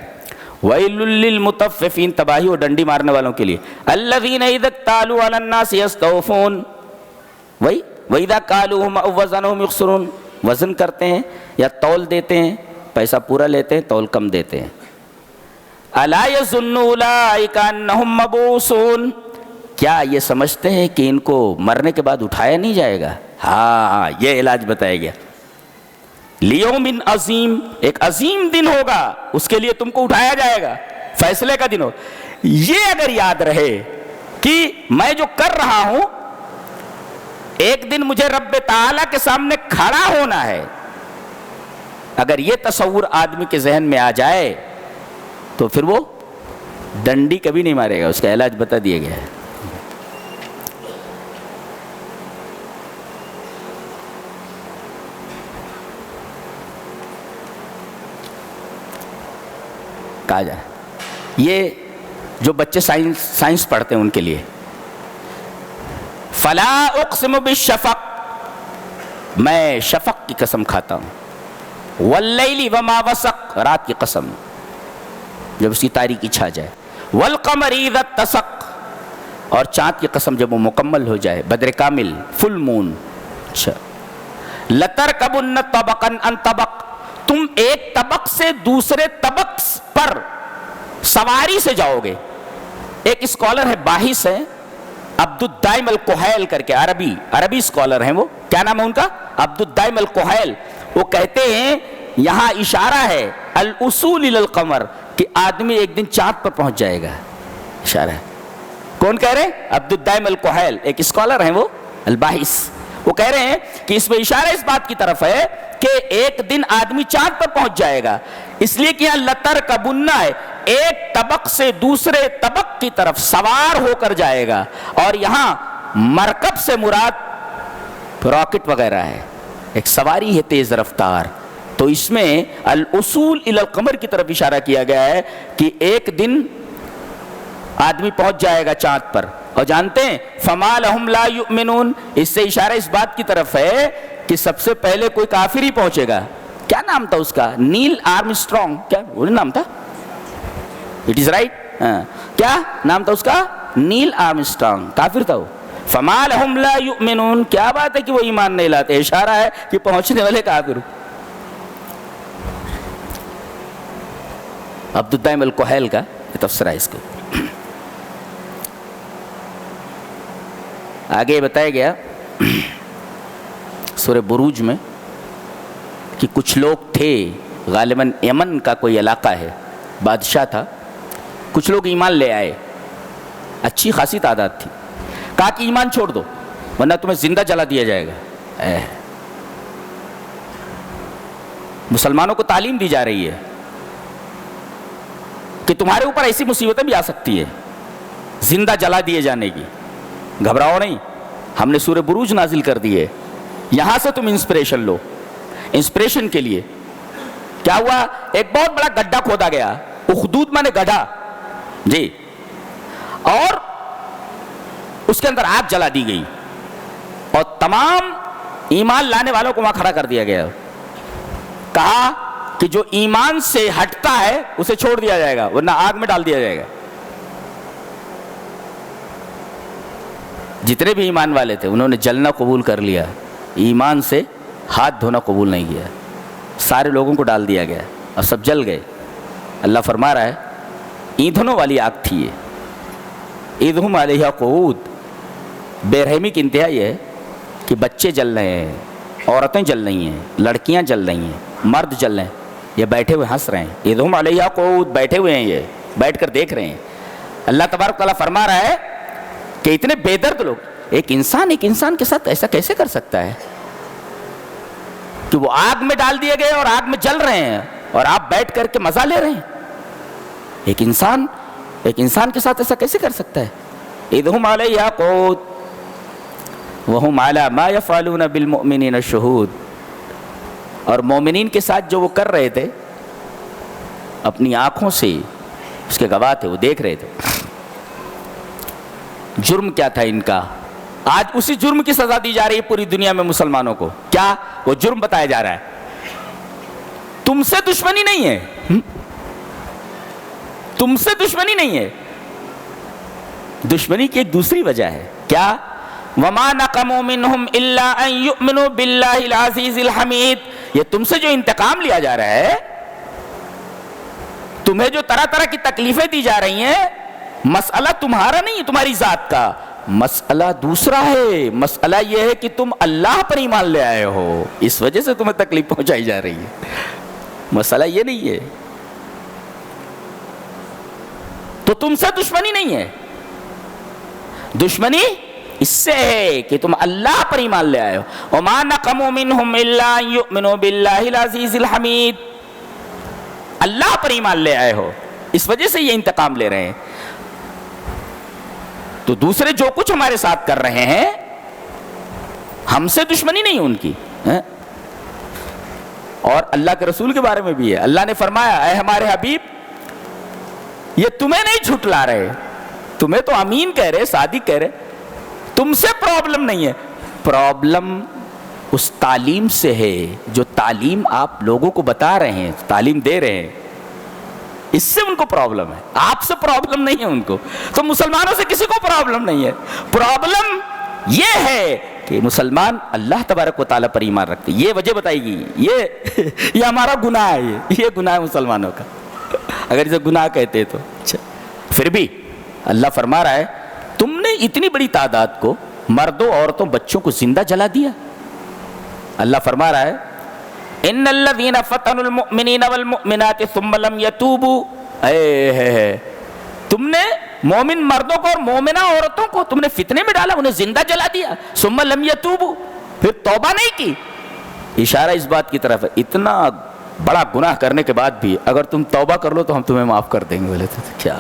وَيْلٌ لِّلْمُطَفِّفِينَ، تباہی اور ڈنڈی مارنے والوں کے لیے، الَّذِينَ إِذَا اكْتَالُوا عَلَى النَّاسِ يَسْتَوْفُونَ، وَإِذَا كَالُوهُمْ أَوْ وَّزَنُوهُمْ يُخْسِرُونَ، وزن کرتے ہیں یا تول دیتے ہیں، پیسہ پورا لیتے ہیں، تول کم دیتے ہیں۔ أَلَا يَظُنُّ أُولَٰئِكَ أَنَّهُم مَّبْعُوثُونَ، کیا یہ سمجھتے ہیں کہ ان کو مرنے کے بعد اٹھایا نہیں جائے گا؟ ہاں، یہ علاج بتایا گیا۔ لیوم عظیم، ایک عظیم دن ہوگا، اس کے لیے تم کو اٹھایا جائے گا، فیصلے کا دن ہو۔ یہ اگر یاد رہے کہ میں جو کر رہا ہوں ایک دن مجھے رب تعالیٰ کے سامنے کھڑا ہونا ہے، اگر یہ تصور آدمی کے ذہن میں آ جائے تو پھر وہ ڈنڈی کبھی نہیں مارے گا۔ اس کا علاج بتا دیا گیا ہے۔ کہا جائے یہ جو بچے سائنس پڑھتے ہیں ان کے لیے، فلا اقسم بالشفق، میں شفق کی قسم کھاتا ہوں، واللیل وما وسق، رات کی قسم جب اس کی تاریکی چھا جائے، والقمر اذا اتسق، اور چاند کی قسم جب وہ مکمل ہو جائے، بدر کامل، فل مون۔ اچھا، لترکبن طبقا عن طبق، تم ایک طبق سے دوسرے طبق پر سواری سے جاؤ گے۔ ایک اسکالر ہے، باحث ہے، عبد الدائم الکحیل کر کے، عربی اسکالر ہیں وہ، کیا نام ہے ان کا؟ عبد الدائم الکحیل۔ وہ کہتے ہیں یہاں اشارہ ہے الاصول الی القمر، کہ آدمی ایک دن چاند پر پہنچ جائے گا، اشارہ ہے۔ کون کہہ رہے ہیں؟ عبد الدائم الکحیل، ایک اسکالر ہیں وہ، الباحث۔ وہ کہہ رہے ہیں کہ اس میں اشارہ اس بات کی طرف ہے کہ ایک دن آدمی چاند پر پہنچ جائے گا، اس لیے کہ یہاں لترکبن ہے، ایک طبق سے دوسرے طبق کی طرف سوار ہو کر جائے گا، اور یہاں مرکب سے مراد راکٹ وغیرہ ہے، ایک سواری ہے تیز رفتار، تو تو اس میں الاصول الی القمر کی طرف اشارہ کیا گیا ہے کہ ایک دن آدمی پہنچ جائے گا چاند پر. اور جانتے ہیں فما لہم لا یؤمنون، اس سے اشارہ اس بات کی طرف ہے کہ سب سے پہلے کوئی کافر ہی پہنچے گا. کیا نام تھا اس کا؟ نیل آرمسٹرانگ، کیا وہ نام تھا؟ It is right. کیا نام تھا اس کا؟ نیل آرمسٹرانگ. کافر تھا وہ. فما لہم لا یؤمنون، کیا بات ہے کہ وہ ایمان نہیں لاتے، اشارہ ہے کہ پہنچنے والے کافر. عبدالدائم الکحیل کا تفسیر ہے اس کو. آگے بتایا گیا سورہ بروج میں کہ کچھ لوگ تھے، غالباً یمن کا کوئی علاقہ ہے، بادشاہ تھا. کچھ لوگ ایمان لے آئے، اچھی خاصی تعداد تھی. کہا کہ ایمان چھوڑ دو ورنہ تمہیں زندہ جلا دیا جائے گا. مسلمانوں کو تعلیم دی جا رہی ہے کہ تمہارے اوپر ایسی مصیبتیں بھی آ سکتی ہے زندہ جلا دیے جانے کی. گھبراؤ نہیں، ہم نے سورہ بروج نازل کر دی ہے، یہاں سے تم انسپریشن لو. انسپریشن کے لیے کیا ہوا؟ ایک بہت بڑا گڈھا کھودا گیا. اخدود مانے گڈھا جی، اور اس کے اندر آگ جلا دی گئی اور تمام ایمان لانے والوں کو وہاں کھڑا کر دیا گیا. کہا کہ جو ایمان سے ہٹتا ہے اسے چھوڑ دیا جائے گا ورنہ آگ میں ڈال دیا جائے گا. جتنے بھی ایمان والے تھے انہوں نے جلنا قبول کر لیا، ایمان سے ہاتھ دھونا قبول نہیں کیا. سارے لوگوں کو ڈال دیا گیا اور سب جل گئے. اللہ فرما رہا ہے ایندھنوں والی آگ تھی یہ، اذہم علیہا قعود. بے رحمی کی انتہا یہ ہے کہ بچے جل رہے ہیں، عورتیں جل رہی ہیں، لڑکیاں جل رہی ہیں، مرد جل رہے ہیں، یہ بیٹھے ہوئے ہنس رہے ہیں. اذہم علیہا قعود، بیٹھے ہوئے ہیں، یہ بیٹھ کر دیکھ رہے ہیں. اللہ تبارک تعالیٰ فرما رہا ہے کہ اتنے بے درد لوگ، ایک انسان کے ساتھ ایسا کیسے کر سکتا ہے کہ وہ آگ میں ڈال دیے گئے اور آگ میں جل رہے ہیں اور آپ بیٹھ کر کے مزہ لے رہے ہیں. ایک انسان کے ساتھ ایسا کیسے کر سکتا ہے؟ اذہم علیہا قعود وہم علی ما یفعلون بالمؤمنین شہود. اور مومنین کے ساتھ جو وہ کر رہے تھے اپنی آنکھوں سے اس کے گواہ تھے، وہ دیکھ رہے تھے. جرم کیا تھا ان کا؟ آج اسی جرم کی سزا دی جا رہی ہے پوری دنیا میں مسلمانوں کو. کیا وہ جرم بتایا جا رہا ہے؟ تم سے دشمنی نہیں ہے، تم سے دشمنی نہیں ہے، دشمنی کی ایک دوسری وجہ ہے. کیا؟ وَمَا نَقَمُوا مِنْهُمْ إِلَّا أَن يُؤْمِنُوا بِاللَّهِ الْعَزِيزِ الْحَمِيدِ. یہ تم سے جو انتقام لیا جا رہا ہے، تمہیں جو طرح طرح کی تکلیفیں دی جا رہی ہیں، مسئلہ تمہارا نہیں ہے، تمہاری ذات کا مسئلہ دوسرا ہے. مسئلہ یہ ہے کہ تم اللہ پر ایمان لے آئے ہو، اس وجہ سے تمہیں تکلیف پہنچائی جا رہی ہے. مسئلہ یہ نہیں ہے. تو تم سے دشمنی نہیں ہے، دشمنی اس سے ہے کہ تم اللہ پر ایمان لے آئے ہو. وَمَا نَقَمُوا مِنْهُمْ إِلَّا أَن يُؤْمِنُوا بِاللَّهِ الْعَزِيزِ الْحَمِيدِ. اللہ پر ایمان لے آئے ہو، اس وجہ سے یہ انتقام لے رہے ہیں. تو دوسرے جو کچھ ہمارے ساتھ کر رہے ہیں ہم سے دشمنی نہیں ان کی. اور اللہ کے رسول کے بارے میں بھی ہے، اللہ نے فرمایا اے ہمارے حبیب یہ تمہیں نہیں جھٹلا رہے، تمہیں تو امین کہہ رہے، صادق کہہ رہے، تم سے پرابلم نہیں ہے. پرابلم اس تعلیم سے ہے جو تعلیم آپ لوگوں کو بتا رہے ہیں، تعلیم دے رہے ہیں، اس سے ان کو پرابلم ہے. آپ سے پرابلم نہیں ہے ان کو. تو مسلمانوں سے کسی کو پرابلم نہیں ہے. پرابلم یہ ہے کہ مسلمان اللہ تبارک و تعالیٰ پر ایمان رکھتے. یہ وجہ بتائی گئی، یہ ہمارا گناہ ہے، یہ گناہ ہے مسلمانوں کا. اگر اسے گناہ کہتے تو پھر بھی اللہ فرما رہا ہے تم نے اتنی بڑی تعداد کو، مردوں عورتوں بچوں کو زندہ جلا دیا. اللہ فرما رہا ہے ان الذين فتنوا المؤمنين والمؤمنات ثم لم يتوبوا. تم نے مومن مردوں کو اور مومنہ عورتوں کو تم نے فتنے میں ڈالا، انہیں زندہ جلا دیا. ثم لم يتوبوا، پھر توبہ نہیں کی. اشارہ اس بات کی طرف ہے اتنا بڑا گناہ کرنے کے بعد بھی اگر تم توبہ کر لو تو ہم تمہیں معاف کر دیں گے. بولے تو کیا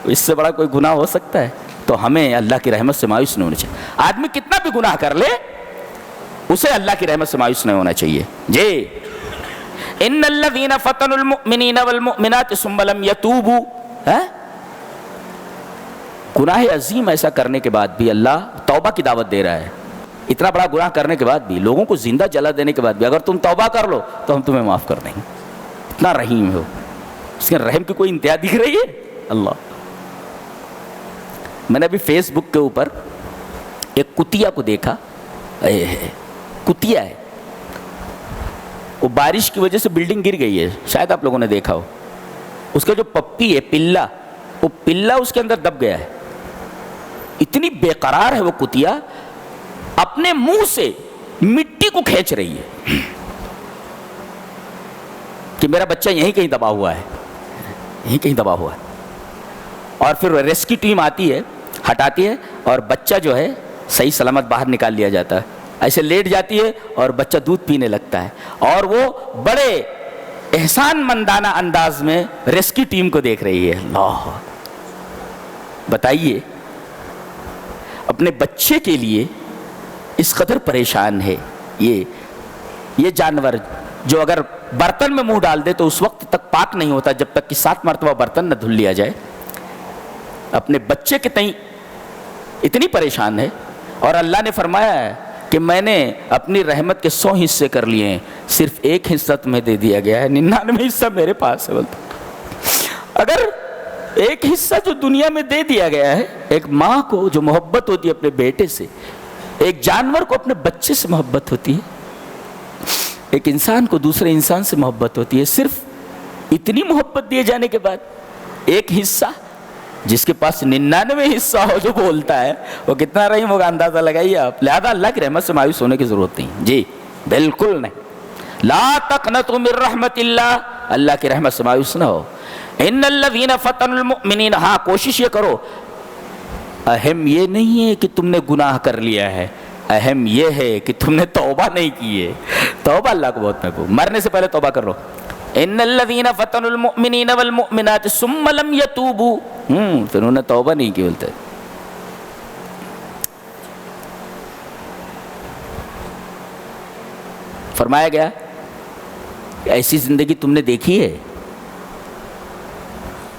اس سے بڑا کوئی گناہ ہو سکتا ہے؟ تو ہمیں اللہ کی رحمت سے مایوس نہیں ہونا چاہیے. آدمی کتنا بھی گناہ کر لے اسے اللہ کی رحمت سے مایوس نہیں ہونا چاہیے. جی ان الذین فتنوا المؤمنین والمؤمنات ثم لم یتوبوا. گناہ عظیم ایسا کرنے کے بعد بھی اللہ توبہ کی دعوت دے رہا ہے. اتنا بڑا گناہ کرنے کے بعد بھی, لوگوں کو زندہ جلا دینے کے بعد بھی, اگر تم توبہ کر لو تو ہم تمہیں معاف کر دیں گے. اتنا رحیم ہو, اس کے رحم کی کوئی انتہا دکھ رہی ہے اللہ. میں نے ابھی فیس بک کے اوپر ایک کتیا کو دیکھا. کتیا ہے, وہ بارش کی وجہ سے بلڈنگ گر گئی ہے, شاید آپ لوگوں نے دیکھا ہو. اس کا جو پپی ہے پلا, وہ پلا اس کے اندر دب گیا ہے. اتنی بے قرار ہے وہ کتیا, اپنے منہ سے مٹی کو کھینچ رہی ہے کہ میرا بچہ یہیں کہیں دبا ہوا ہے, یہیں کہیں دبا ہوا ہے. اور پھر ریسکیو ٹیم آتی ہے, ہٹاتی ہے, اور بچہ جو ہے صحیح سلامت باہر نکال لیا جاتا ہے. ایسے لیٹ جاتی ہے اور بچہ دودھ پینے لگتا ہے, اور وہ بڑے احسان مندانہ انداز میں ریسکیو ٹیم کو دیکھ رہی ہے. اللہ, بتائیے اپنے بچے کے لیے اس قدر پریشان ہے یہ جانور, جو اگر برتن میں منہ ڈال دے تو اس وقت تک پاک نہیں ہوتا جب تک کہ 7 مرتبہ برتن نہ دھل لیا جائے. اپنے بچے کے تئیں اتنی پریشان ہے, اور اللہ نے فرمایا ہے کہ میں نے اپنی رحمت کے 100 حصے کر لیے ہیں, صرف 1 حصہ تمہیں دے دیا گیا ہے, 99 حصہ میرے پاس ہے. اگر 1 حصہ جو دنیا میں دے دیا گیا ہے, ایک ماں کو جو محبت ہوتی ہے اپنے بیٹے سے, ایک جانور کو اپنے بچے سے محبت ہوتی ہے, ایک انسان کو دوسرے انسان سے محبت ہوتی ہے, صرف اتنی محبت دیے جانے کے بعد 1 حصہ, جس کے پاس 99 حصہ ہو جو بولتا ہے, وہ کتنا رحیم ہوگا اندازہ لگائیے آپ. لہذا اللہ کی رحمت سے مایوس ہونے کی ضرورت نہیں. جی بالکل نہیں. لا تقنطوا من رحمت اللہ, اللہ کی رحمت سے مایوس نہ ہو. ان الذین فتنوا المؤمنین, ہاں کوشش یہ کرو, اہم یہ نہیں ہے کہ تم نے گناہ کر لیا ہے, اہم یہ ہے کہ تم نے توبہ نہیں کی ہے. توبہ اللہ کو بہت محبوب, مرنے سے پہلے توبہ کر لو. ان الذین فتنوا المؤمنین والمؤمنات ثم لم یتوبوا, پھر انہوں نے توبہ نہیں کی. بولتے فرمایا گیا ایسی زندگی تم نے دیکھی ہے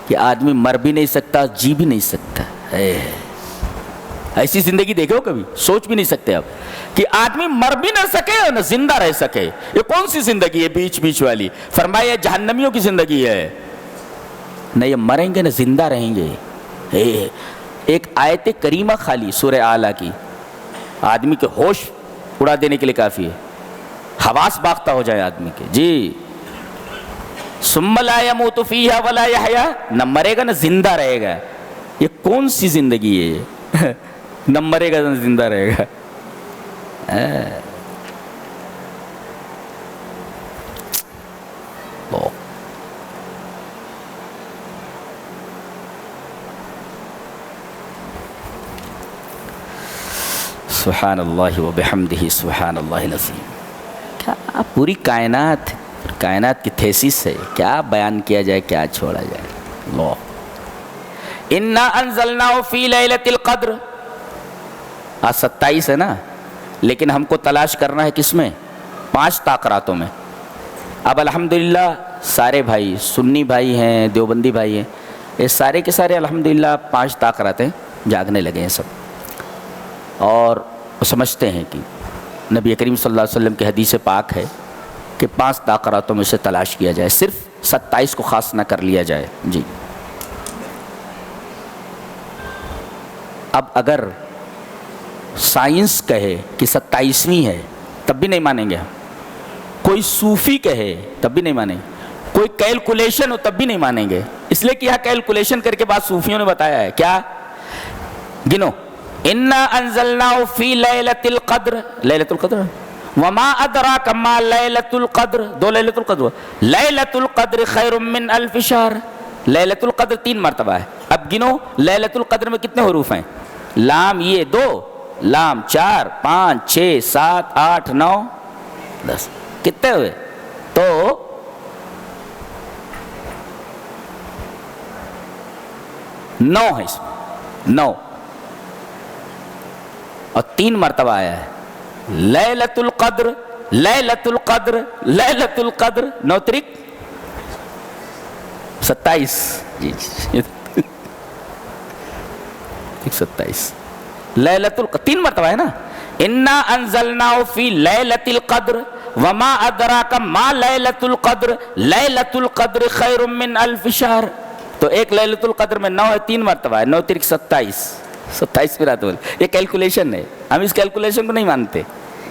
کہ آدمی مر بھی نہیں سکتا, جی بھی نہیں سکتا. ایسی زندگی دیکھو کبھی, سوچ بھی نہیں سکتے آپ کہ آدمی مر بھی نہ سکے اور نہ زندہ رہ سکے. یہ کون سی زندگی ہے بیچ بیچ والی؟ فرمایا جہنمیوں کی زندگی ہے. نہ یہ مریں گے نہ زندہ رہیں گے. ایک آیت کریمہ خالی سورہ اعلیٰ کی آدمی کے ہوش اڑا دینے کے لیے کافی ہے, حواس باختہ ہو جائے آدمی کے. جی ثم لا يموت فیہا ولا یحیا, نہ مرے گا نہ زندہ رہے گا. یہ کون سی زندگی ہے یہ؟ نہ مرے گا نہ زندہ رہے گا. سبحان اللہ و بحمدہ سبحان اللہ العظیم. کیا پوری کائنات کی تھیسس ہے, کیا بیان کیا جائے کیا چھوڑا جائے. اللہ, انا انزلناہ فی لیلۃ القدر. آج 27 ہے نا, لیکن ہم کو تلاش کرنا ہے کس میں؟ 5 تاقراتوں میں. اب الحمدللہ سارے بھائی, سنی بھائی ہیں, دیوبندی بھائی ہیں, یہ سارے کے سارے الحمدللہ 5 تاقراتیں جاگنے لگے ہیں سب, اور وہ سمجھتے ہیں کہ نبی کریم صلی اللہ علیہ وسلم کی حدیث پاک ہے کہ 5 تاقراتوں میں سے تلاش کیا جائے, صرف 27 کو خاص نہ کر لیا جائے. جی اب اگر سائنس کہے کہ 27ویں ہے تب بھی نہیں مانیں گے ہم, کوئی صوفی کہے تب بھی نہیں مانیں گے, کوئی کیلکولیشن ہو تب بھی نہیں مانیں گے. اس لیے کہ یہاں کیلکولیشن کر کے بعد صوفیوں نے بتایا ہے کیا, گنو, انا انزلناہ فی لیلۃ القدر, لیلۃ القدر وما ادراک ما لیلۃ القدر, 2 لیلۃ القدر, لیلۃ القدر خیر من الف شہر. لیلۃ القدر 3 مرتبہ ہے. اب گنو لیلۃ القدر میں کتنے حروف ہیں؟ لام یہ 2, لام 4, 5, 6, 7, 8, 9, 10, کتنے ہوئے؟ تو 9 ہے اس میں, 9, اور 3 مرتبہ آیا ہے. لیلۃ القدر لیلۃ القدر لیلۃ القدر 9 تاریخ 27 جی 27 لیلۃ القدر 3 مرتبہ ہے نا. انا انزلناہ فی لیلۃ القدر وما ادراک ما لیلۃ القدر لیلۃ القدر خیر من الف شہر. تو ایک لیلۃ القدر میں 9 ہے, 3 مرتبہ ہے, 9 تاریخ 27 پہ رات. یہ کیلکولیشن ہے, ہم اس کیلکولیشن کو نہیں مانتے,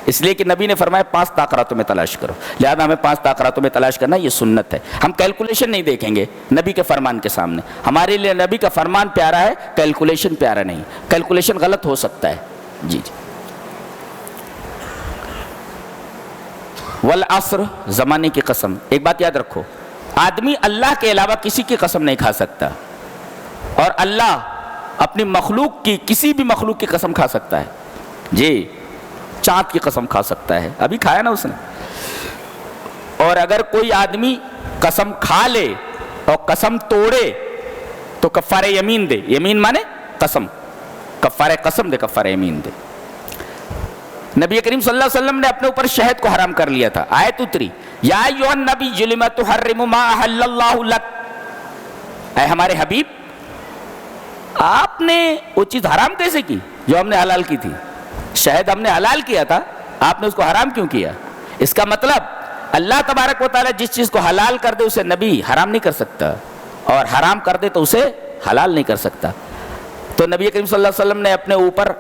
اس لیے کہ نبی نے فرمایا 5 طاقراتوں میں تلاش کرو, لہذا ہمیں 5 طاقراتوں میں تلاش کرنا یہ سنت ہے. ہم کیلکولیشن نہیں دیکھیں گے نبی کے فرمان کے سامنے. ہمارے لیے نبی کا فرمان پیارا ہے, کیلکولیشن پیارا نہیں. کیلکولیشن غلط ہو سکتا ہے. جی جی. والعصر, زمانے کی قسم. ایک بات یاد رکھو, آدمی اللہ کے علاوہ کسی کی قسم نہیں کھا سکتا, اور اللہ اپنی مخلوق کی, کسی بھی مخلوق کی قسم کھا سکتا ہے. جی, چاند کی قسم کھا سکتا ہے, ابھی کھایا نا اس نے. اور اگر کوئی آدمی قسم کھا لے اور قسم توڑے تو کفارہ یمین دے. یمین مانے قسم, کفارہ قسم دے, کفارہ یمین دے. نبی کریم صلی اللہ علیہ وسلم نے اپنے اوپر شہد کو حرام کر لیا تھا. آیت اتری, یا ایھا النبی لم تحرم ما احل اللہ لک. اے ہمارے حبیب, آپ نے وہ چیز حرام کیسے کی جو ہم نے حلال کی تھی؟ شہد ہم نے حلال کیا تھا, آپ نے اس کو حرام کیوں کیا؟ اس کا مطلب اللہ تبارک و تعالیٰ جس چیز کو حلال کر دے اسے نبی حرام نہیں کر سکتا, اور حرام کر دے تو اسے حلال نہیں کر سکتا. تو نبی کریم صلی اللہ علیہ وسلم نے اپنے اوپر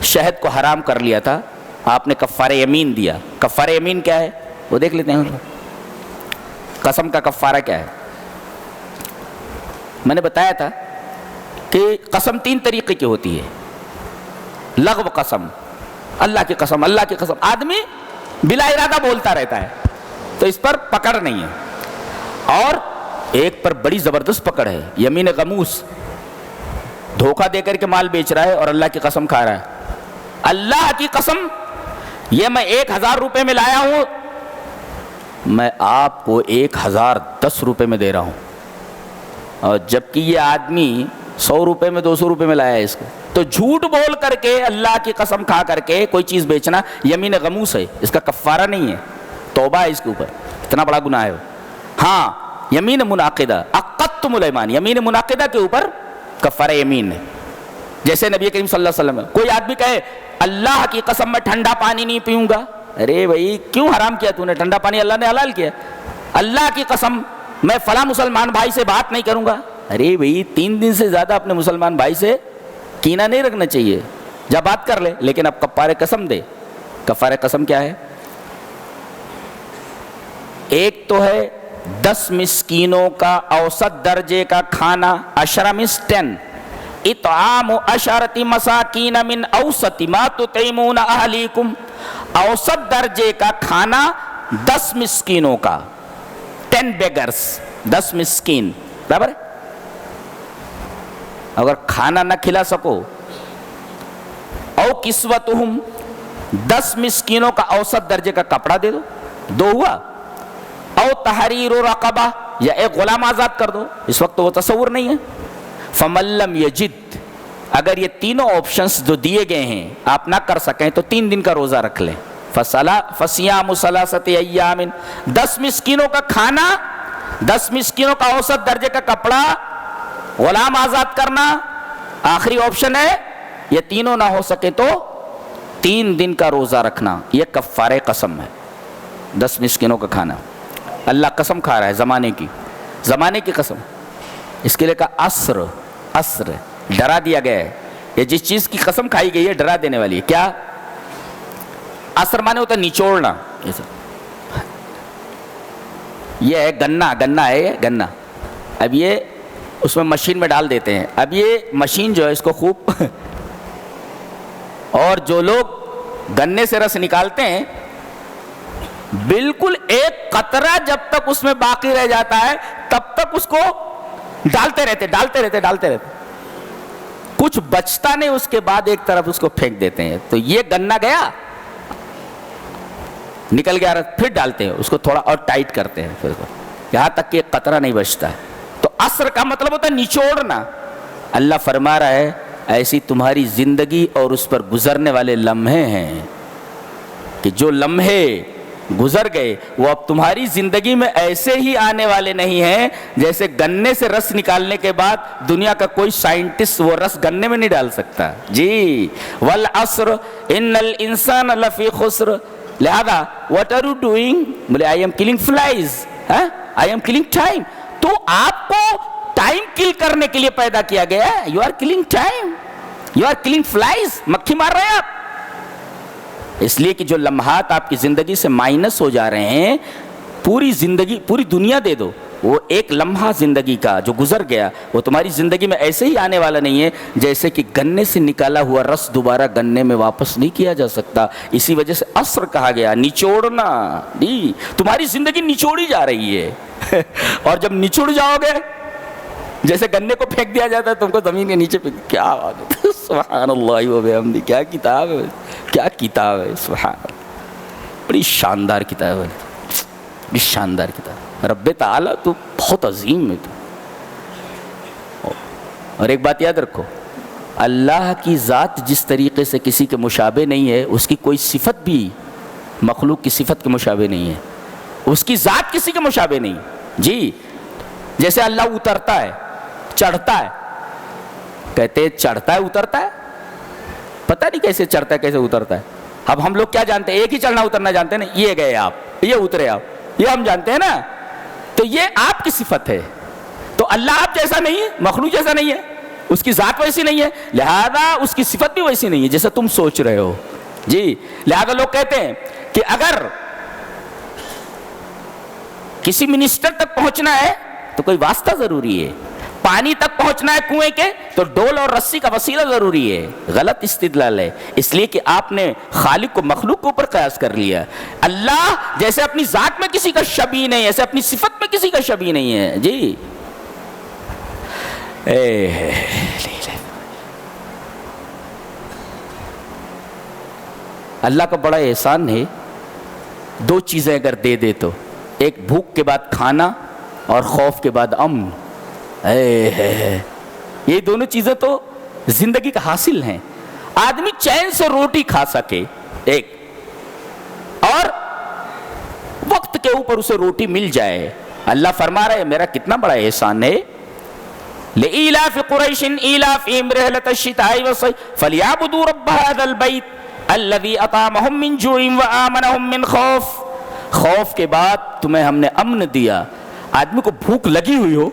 شہد کو حرام کر لیا تھا, آپ نے کفارہ یمین دیا. کفارہ یمین کیا ہے وہ دیکھ لیتے ہیں. قسم کا کفارہ کیا ہے؟ میں نے بتایا تھا کہ قسم 3 طریقے کی ہوتی ہے. لغو قسم, اللہ کی قسم, اللہ کی قسم. آدمی بلا ارادہ بولتا رہتا ہے تو اس پر پکڑ نہیں ہے. اور ایک پر بڑی زبردست پکڑ ہے, یمین غموس, دھوکہ دے کر کے مال بیچ رہا ہے اور اللہ کی قسم کھا رہا ہے. اللہ کی قسم, یہ میں 1000 روپے میں لایا ہوں, میں آپ کو 1010 روپے میں دے رہا ہوں, اور جبکہ یہ آدمی 100 روپے میں 200 روپے میں لایا ہے اس کو. تو جھوٹ بول کر کے اللہ کی قسم کھا کر کے کوئی چیز بیچنا یمین غموس ہے, اس کا کفارہ نہیں ہے, توبہ ہے اس کے اوپر, اتنا بڑا گناہ ہے. ہاں یمین منعقدہ, عقدتم الایمان, یمین منعقدہ کے اوپر کفارہ یمین ہے. جیسے نبی کریم صلی اللہ علیہ وسلم, کوئی آدمی کہے اللہ کی قسم میں ٹھنڈا پانی نہیں پیوں گا. ارے بھائی کیوں حرام کیا تو نے؟ ٹھنڈا پانی اللہ نے حلال کیا. اللہ کی قسم میں فلاں مسلمان بھائی سے بات نہیں کروں گا. ارے بھائی 3 دن سے زیادہ اپنے مسلمان بھائی سے کینہ نہیں رکھنا چاہیے, جب بات کر لے, لیکن اب کفارہ قسم دے. کفارہ قسم کیا ہے؟ ایک تو ہے 10 مسکینوں کا اوسط درجے کا کھانا, 10 مس 10, اطعام 10 مساکین من اوسط ما تطعمون اہلیکم. اوسط درجے کا کھانا 10 مسکینوں کا, 10 بیگرز, 10 مسکین, برابر ہے. اگر کھانا نہ کھلا سکو, او کسوتہم, 10 مسکینوں کا اوسط درجے کا کپڑا دے دو, 2 ہوا. او تحریر رقبہ, یا ایک غلام آزاد کر دو. اس وقت تو وہ تصور نہیں ہے. فمن لم یجد, اگر یہ تینوں آپشنز جو دیے گئے ہیں آپ نہ کر سکیں تو 3 دن کا روزہ رکھ لیں. فصیام 3 ایام, 10 مسکینوں کا کھانا, 10 مسکینوں کا اوسط درجے کا کپڑا, غلام آزاد کرنا, آخری آپشن ہے. یہ تینوں نہ ہو سکے تو 3 دن کا روزہ رکھنا. یہ کفارہ قسم ہے, 10 مسکینوں کا کھانا. اللہ قسم کھا رہا ہے زمانے کی, زمانے کی قسم. اس کے لیے کہا عصر, عصر ڈرا دیا گیا ہے. یہ جس چیز کی قسم کھائی گئی ہے ڈرا دینے والی ہے. کیا عصر مانے ہوتا ہے نچوڑنا. یہ ہے گنا, گنا ہے یہ گنا. اب یہ اس میں مشین میں ڈال دیتے ہیں. اب یہ مشین جو ہے اس کو خوب اور جو لوگ گنے سے رس نکالتے ہیں, بالکل ایک قطرہ جب تک اس میں باقی رہ جاتا ہے تب تک اس کو ڈالتے رہتے, ڈالتے رہتے, ڈالتے رہتے, کچھ بچتا نہیں. اس کے بعد ایک طرف اس کو پھینک دیتے ہیں. تو یہ گنا گیا, نکل گیا, پھر ڈالتے ہیں اس کو, تھوڑا اور ٹائٹ کرتے ہیں پھر یہاں تک کہ ایک قطرہ نہیں بچتا ہے. تو عصر کا مطلب ہوتا ہے نچوڑنا. اللہ فرما رہا ہے ایسی تمہاری زندگی اور اس پر گزرنے والے لمحے ہیں. کہ جو لمحے گزر گئے وہ اب تمہاری زندگی میں ایسے ہی آنے والے نہیں ہیں جیسے گنے سے رس نکالنے کے بعد دنیا کا کوئی سائنٹسٹ وہ رس گنے میں نہیں ڈال سکتا. جی والعصر ان الانسان لفی خسر. لہذا what are you doing؟ بولے I am killing flies. I am killing time. تو آپ کو ٹائم کل کرنے کے لیے پیدا کیا گیا ہے. You are killing time. You are killing flies. مکھی مار رہے ہیں آپ. اس لیے کہ جو لمحات آپ کی زندگی سے مائنس ہو جا رہے ہیں، پوری زندگی پوری دنیا دے دو، وہ ایک لمحہ زندگی کا جو گزر گیا وہ تمہاری زندگی میں ایسے ہی آنے والا نہیں ہے جیسے کہ گنے سے نکالا ہوا رس دوبارہ گنے میں واپس نہیں کیا جا سکتا. اسی وجہ سے عصر کہا گیا، نچوڑنا. جی تمہاری زندگی نچوڑی جا رہی ہے اور جب نچوڑ جاؤ گے جیسے گنے کو پھینک دیا جاتا ہے تم کو زمین کے نیچے پہ. کیا بات ہے، سبحان اللہ و بحمدہ. کیا کتاب ہے، کیا کتاب ہے، سبحان اللہ. بڑی شاندار کتاب ہے، بڑی شاندار کتاب. رب تعالیٰ تو بہت عظیم ہے. تو اور ایک بات یاد رکھو، اللہ کی ذات جس طریقے سے کسی کے مشابہ نہیں ہے، اس کی کوئی صفت بھی مخلوق کی صفت کے مشابہ نہیں ہے. اس کی ذات کسی کے مشابہ نہیں. جی جیسے اللہ اترتا ہے، چڑھتا ہے، کہتے ہیں چڑھتا ہے اترتا ہے، پتہ نہیں کیسے چڑھتا ہے کیسے اترتا ہے. اب ہم لوگ کیا جانتے ہیں؟ ایک ہی چڑھنا اترنا جانتے ہیں نا. یہ گئے آپ، یہ اترے آپ، یہ ہم جانتے ہیں نا. تو یہ آپ کی صفت ہے. تو اللہ آپ جیسا نہیں ہے، مخلوق جیسا نہیں ہے، اس کی ذات ویسی نہیں ہے، لہذا اس کی صفت بھی ویسی نہیں ہے جیسا تم سوچ رہے ہو. جی لہذا لوگ کہتے ہیں کہ اگر کسی منسٹر تک پہنچنا ہے تو کوئی واسطہ ضروری ہے، پانی تک پہنچنا ہے کنویں کے تو ڈول اور رسی کا وسیلہ ضروری ہے. غلط استدلال ہے، اس لیے کہ آپ نے خالق کو مخلوق کے اوپر قیاس کر لیا. اللہ جیسے اپنی ذات میں کسی کا شبیہ نہیں ہے، ایسے اپنی صفت میں کسی کا شبیہ نہیں ہے. جی اللہ کا بڑا احسان ہے. دو چیزیں اگر دے دے تو، ایک بھوک کے بعد کھانا اور خوف کے بعد امن. یہ دونوں چیزیں تو زندگی کا حاصل ہیں. آدمی چین سے روٹی کھا سکے ایک، اور وقت کے اوپر اسے روٹی مل جائے. اللہ فرما رہے میرا کتنا بڑا احسان ہے. لإيلاف قريش إيلافهم رحلة الشتاء والصيف فليعبدوا رب هذا البيت الذي أطعمهم من جوع وآمنهم من خوف. خوف کے بعد تمہیں ہم نے امن دیا. آدمی کو بھوک لگی ہوئی ہو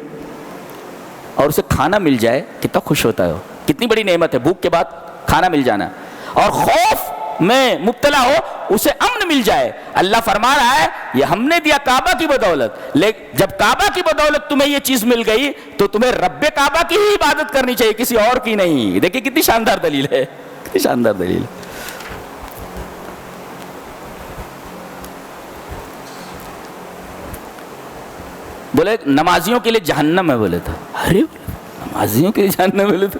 اور اسے کھانا مل جائے کتنا خوش ہوتا ہے. کتنی بڑی نعمت ہے بھوک کے بعد کھانا مل جانا. اور خوف میں مبتلا ہو اسے امن مل جائے. اللہ فرما رہا ہے یہ ہم نے دیا کعبہ کی بدولت. لیکن جب کعبہ کی بدولت تمہیں یہ چیز مل گئی تو تمہیں رب کعبہ کی ہی عبادت کرنی چاہیے، کسی اور کی نہیں. دیکھیں کتنی شاندار دلیل ہے، کتنی شاندار دلیل ہے. بولے نمازیوں کے لیے جہنم ہے. بولے تھا ارے نمازیوں کے لیے جہنم. بولے تو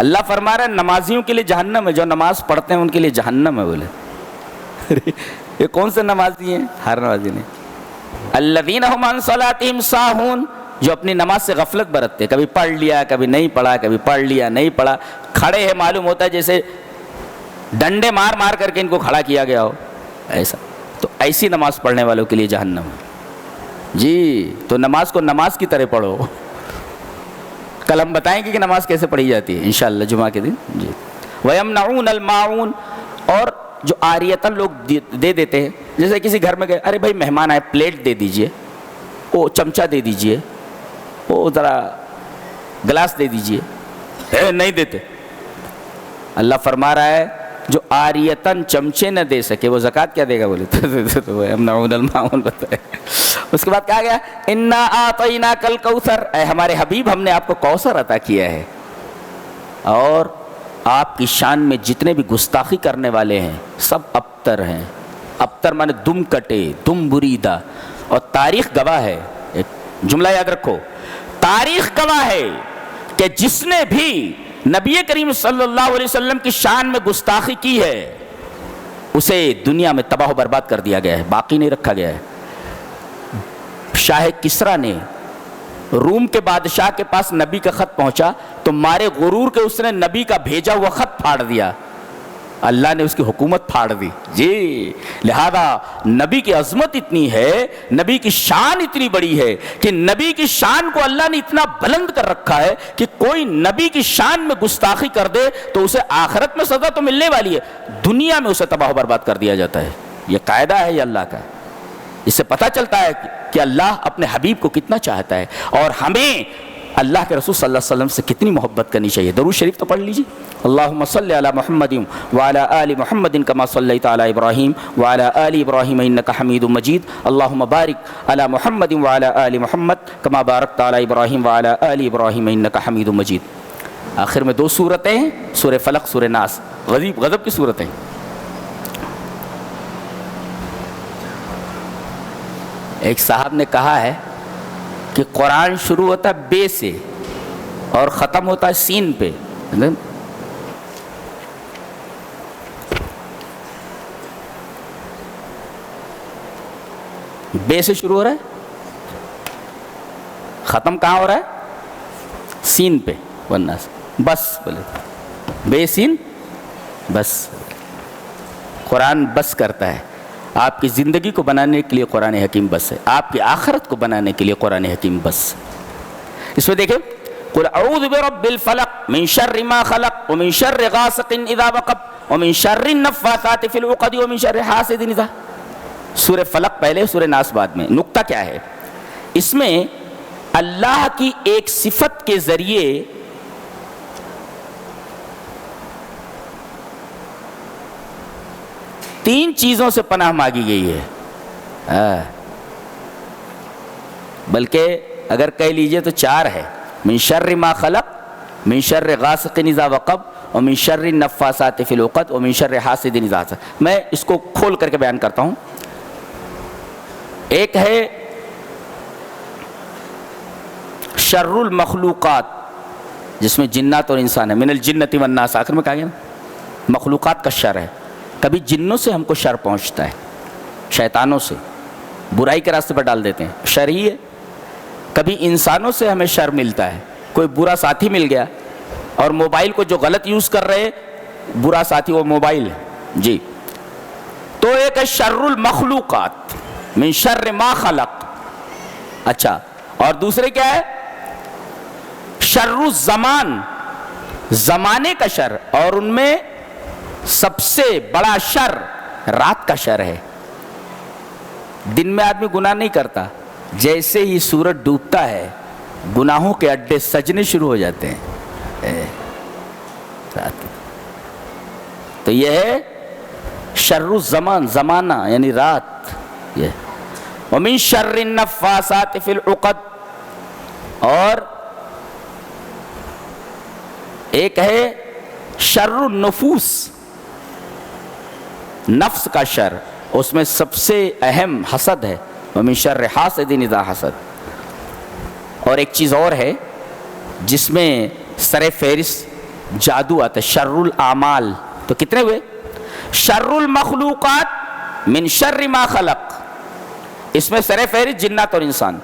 اللہ فرما رہا ہے نمازیوں کے لیے جہنم ہے، جو نماز پڑھتے ہیں ان کے لیے جہنم ہے. بولے یہ کون سے نمازی ہیں؟ ہر نمازی نہیں. الذین هم عن صلاتهم ساہون، جو اپنی نماز سے غفلت برتتے، کبھی پڑھ لیا کبھی نہیں پڑھا، کبھی پڑھ لیا نہیں پڑھا، کھڑے ہیں معلوم ہوتا ہے جیسے ڈنڈے مار مار کر کے ان کو کھڑا کیا گیا ہو ایسا. تو ایسی نماز پڑھنے والوں کے لیے جہنم ہے. جی تو نماز کو نماز کی طرح پڑھو. کل ہم بتائیں گے کہ نماز کیسے پڑھی جاتی ہے انشاءاللہ جمعہ کے دن. جی وَيَمْنَعُونَ الْمَاعُونَ، اور جو عاریتاً لوگ دے دیتے ہیں، جیسے کسی گھر میں گئے، ارے بھائی مہمان آئے پلیٹ دے دیجئے، وہ چمچہ دے دیجئے، وہ ذرا گلاس دے دیجئے، نہیں دیتے. اللہ فرما رہا ہے جو عاریتاً چمچے نہ دے سکے وہ زکوٰۃ کیا دے گا؟ بولے تو یمنعون الماعون بتائے. اس کے بعد کہا گیا انا اعطیناک الکوثر، اے ہمارے حبیب ہم نے آپ کو کوثر عطا کیا ہے. اور آپ کی شان میں جتنے بھی گستاخی کرنے والے ہیں سب ابتر ہیں. ابتر مانے دم کٹے، دم بریدہ. اور تاریخ گواہ ہے، ایک جملہ یاد رکھو، تاریخ گواہ ہے کہ جس نے بھی نبی کریم صلی اللہ علیہ وسلم کی شان میں گستاخی کی ہے اسے دنیا میں تباہ و برباد کر دیا گیا ہے، باقی نہیں رکھا گیا ہے. شاہ کسریٰ نے روم کے بادشاہ کے پاس نبی کا خط پہنچا تو مارے غرور کے اس نے نبی کا بھیجا ہوا خط پھاڑ دیا. اللہ نے اس کی حکومت پھاڑ دی جی. لہذا نبی کی عظمت اتنی ہے, نبی کی شان اتنی بڑی ہے کہ نبی کی شان کو اللہ نے اتنا بلند کر رکھا ہے کہ کوئی نبی کی شان میں گستاخی کر دے تو اسے آخرت میں سزا تو ملنے والی ہے, دنیا میں اسے تباہ و برباد کر دیا جاتا ہے. یہ قاعدہ ہے یہ اللہ کا. اس سے پتہ چلتا ہے کہ اللہ اپنے حبیب کو کتنا چاہتا ہے اور ہمیں اللہ کے رسول صلی اللہ علیہ وسلم سے کتنی محبت کرنی چاہیے. درود شریف تو پڑھ لیجیے. اللہم صلی علی محمد وعلی آل محمد کما صلیت علی ابراہیم وعلی آل ابراہیم انک حمید مجید. اللہم بارک علی محمد وعلی آل محمد کما بارکت علی ابراہیم وعلی آل ابراہیم انک حمید مجید. آخر میں 2 صورتیں ہیں, سورہ فلق, سورہ ناس, غضب کی صورتیں. ایک صاحب نے کہا ہے کہ قرآن شروع ہوتا ہے بے سے اور ختم ہوتا ہے سین پہ. بے سے شروع ہو رہا ہے, ختم کہاں ہو رہا ہے؟ سین پہ. ورنہ بس بولے بے سین بس. قرآن بس کرتا ہے. آپ کی زندگی کو بنانے کے لیے قرآن حکیم بس ہے, آپ کی آخرت کو بنانے کے لیے قرآن حکیم بس. اس میں دیکھیں قل اعوذ برب الفلق من شر ما خلق ومن شر غاسق اذا وقب ومن شر النفاثات في العقد ومن شر حاسد اذا. سورہ فلق پہلے, سورہ ناس بعد میں. نقطہ کیا ہے اس میں؟ اللہ کی ایک صفت کے ذریعے تین چیزوں سے پناہ مانگی گئی ہے, بلکہ اگر کہہ لیجئے تو 4 ہے. من شر ما خلق, من شر غاسق اذا وقب, ومن شر النفاثات فی العقد, ومن شر حاسد اذا حسد. میں اس کو کھول کر کے بیان کرتا ہوں. ایک ہے شر المخلوقات, جس میں جنات اور انسان ہے. من الجنۃ والناس, آخر میں کہا گیا نا, مخلوقات کا شر ہے. کبھی جنوں سے ہم کو شر پہنچتا ہے, شیطانوں سے برائی کے راستے پر ڈال دیتے ہیں, شر ہی ہے. کبھی انسانوں سے ہمیں شر ملتا ہے, کوئی برا ساتھی مل گیا, اور موبائل کو جو غلط یوز کر رہے برا ساتھی وہ موبائل ہے جی. تو ایک ہے شر المخلوقات من شر ما خلق. اچھا, اور دوسرے کیا ہے؟ شر الزمان, زمانے کا شر, اور ان میں سب سے بڑا شر رات کا شر ہے. دن میں آدمی گناہ نہیں کرتا, جیسے ہی سورج ڈوبتا ہے گناہوں کے اڈے سجنے شروع ہو جاتے ہیں. تو یہ ہے شر الزمان, زمانہ یعنی رات. یہ ومن شر النفاثات فی العقد, اور ایک ہے شر النفوس, نفس کا شر, اس میں سب سے اہم حسد ہے. ومن شر حاسد اذا حسد. اور ایک چیز اور ہے جس میں سر فہرست جادو آتا ہے, شر الاعمال. تو کتنے ہوئے؟ شر المخلوقات من شر ما خلق, اس میں سر فہرست جنات اور انسان.